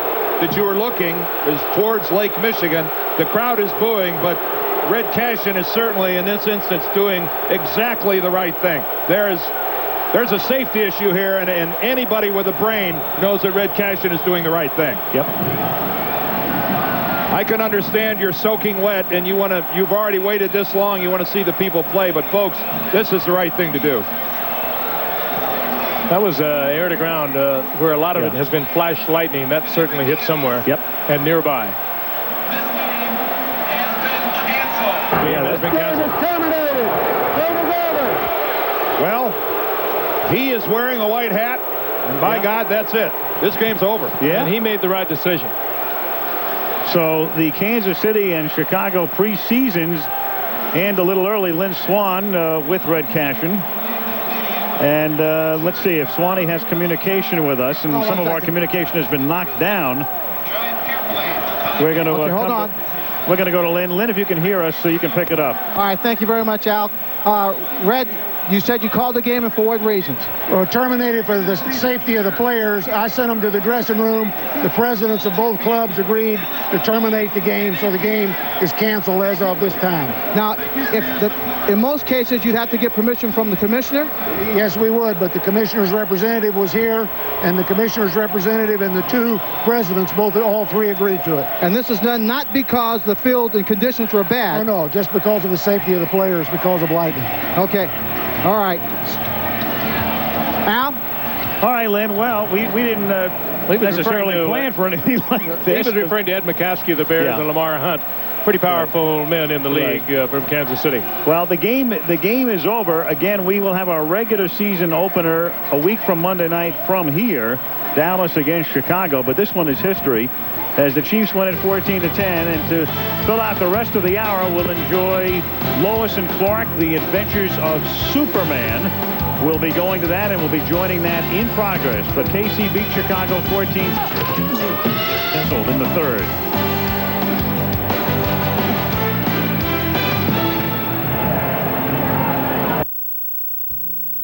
that you were looking is towards Lake Michigan. The crowd is booing, but Red Cashin is certainly, in this instance, doing exactly the right thing. There's a safety issue here, and anybody with a brain knows that Red Cashin is doing the right thing. Yep. I can understand you're soaking wet, and you've already waited this long. You want to see the people play, but folks, this is the right thing to do. That was air to ground, where a lot of it has been flash lightning. That certainly hit somewhere. Yep. And nearby. Yeah, that's been canceled. Terminated. Game is over. Well, he is wearing a white hat, and by God, that's it. This game's over. Yeah. And he made the right decision. So the Kansas City and Chicago preseasons, and a little early, Lynn Swan with Red Cashin. And let's see if Swanee has communication with us, and some of our communication has been knocked down. We're going to hold on. We're going to go to Lynn. Lynn, if you can hear us, so you can pick it up. All right, thank you very much, Al. Red, You said you called the game, and for what reasons? Well, terminated for the safety of the players. I sent them to the dressing room. The presidents of both clubs agreed to terminate the game, so the game is canceled as of this time. Now, in most cases, you'd have to get permission from the commissioner? Yes, we would, but the commissioner's representative was here, and the commissioner's representative and the two presidents, all three agreed to it. And this is done not because the field and conditions were bad? No, just because of the safety of the players, because of lightning. Okay. All right. Al? All right, Lynn. Well, we didn't necessarily plan for anything like this. He was referring to Ed McCaskey of the Bears and Lamar Hunt. Pretty powerful men in the league from Kansas City. Well, the game is over. Again, we will have our regular season opener a week from Monday night from here, Dallas against Chicago. But this one is history, as the Chiefs win it 14-10. And to fill out the rest of the hour, we'll enjoy Lois and Clark, the adventures of Superman. We'll be going to that, and we'll be joining that in progress. But KC beat Chicago 14 in the third.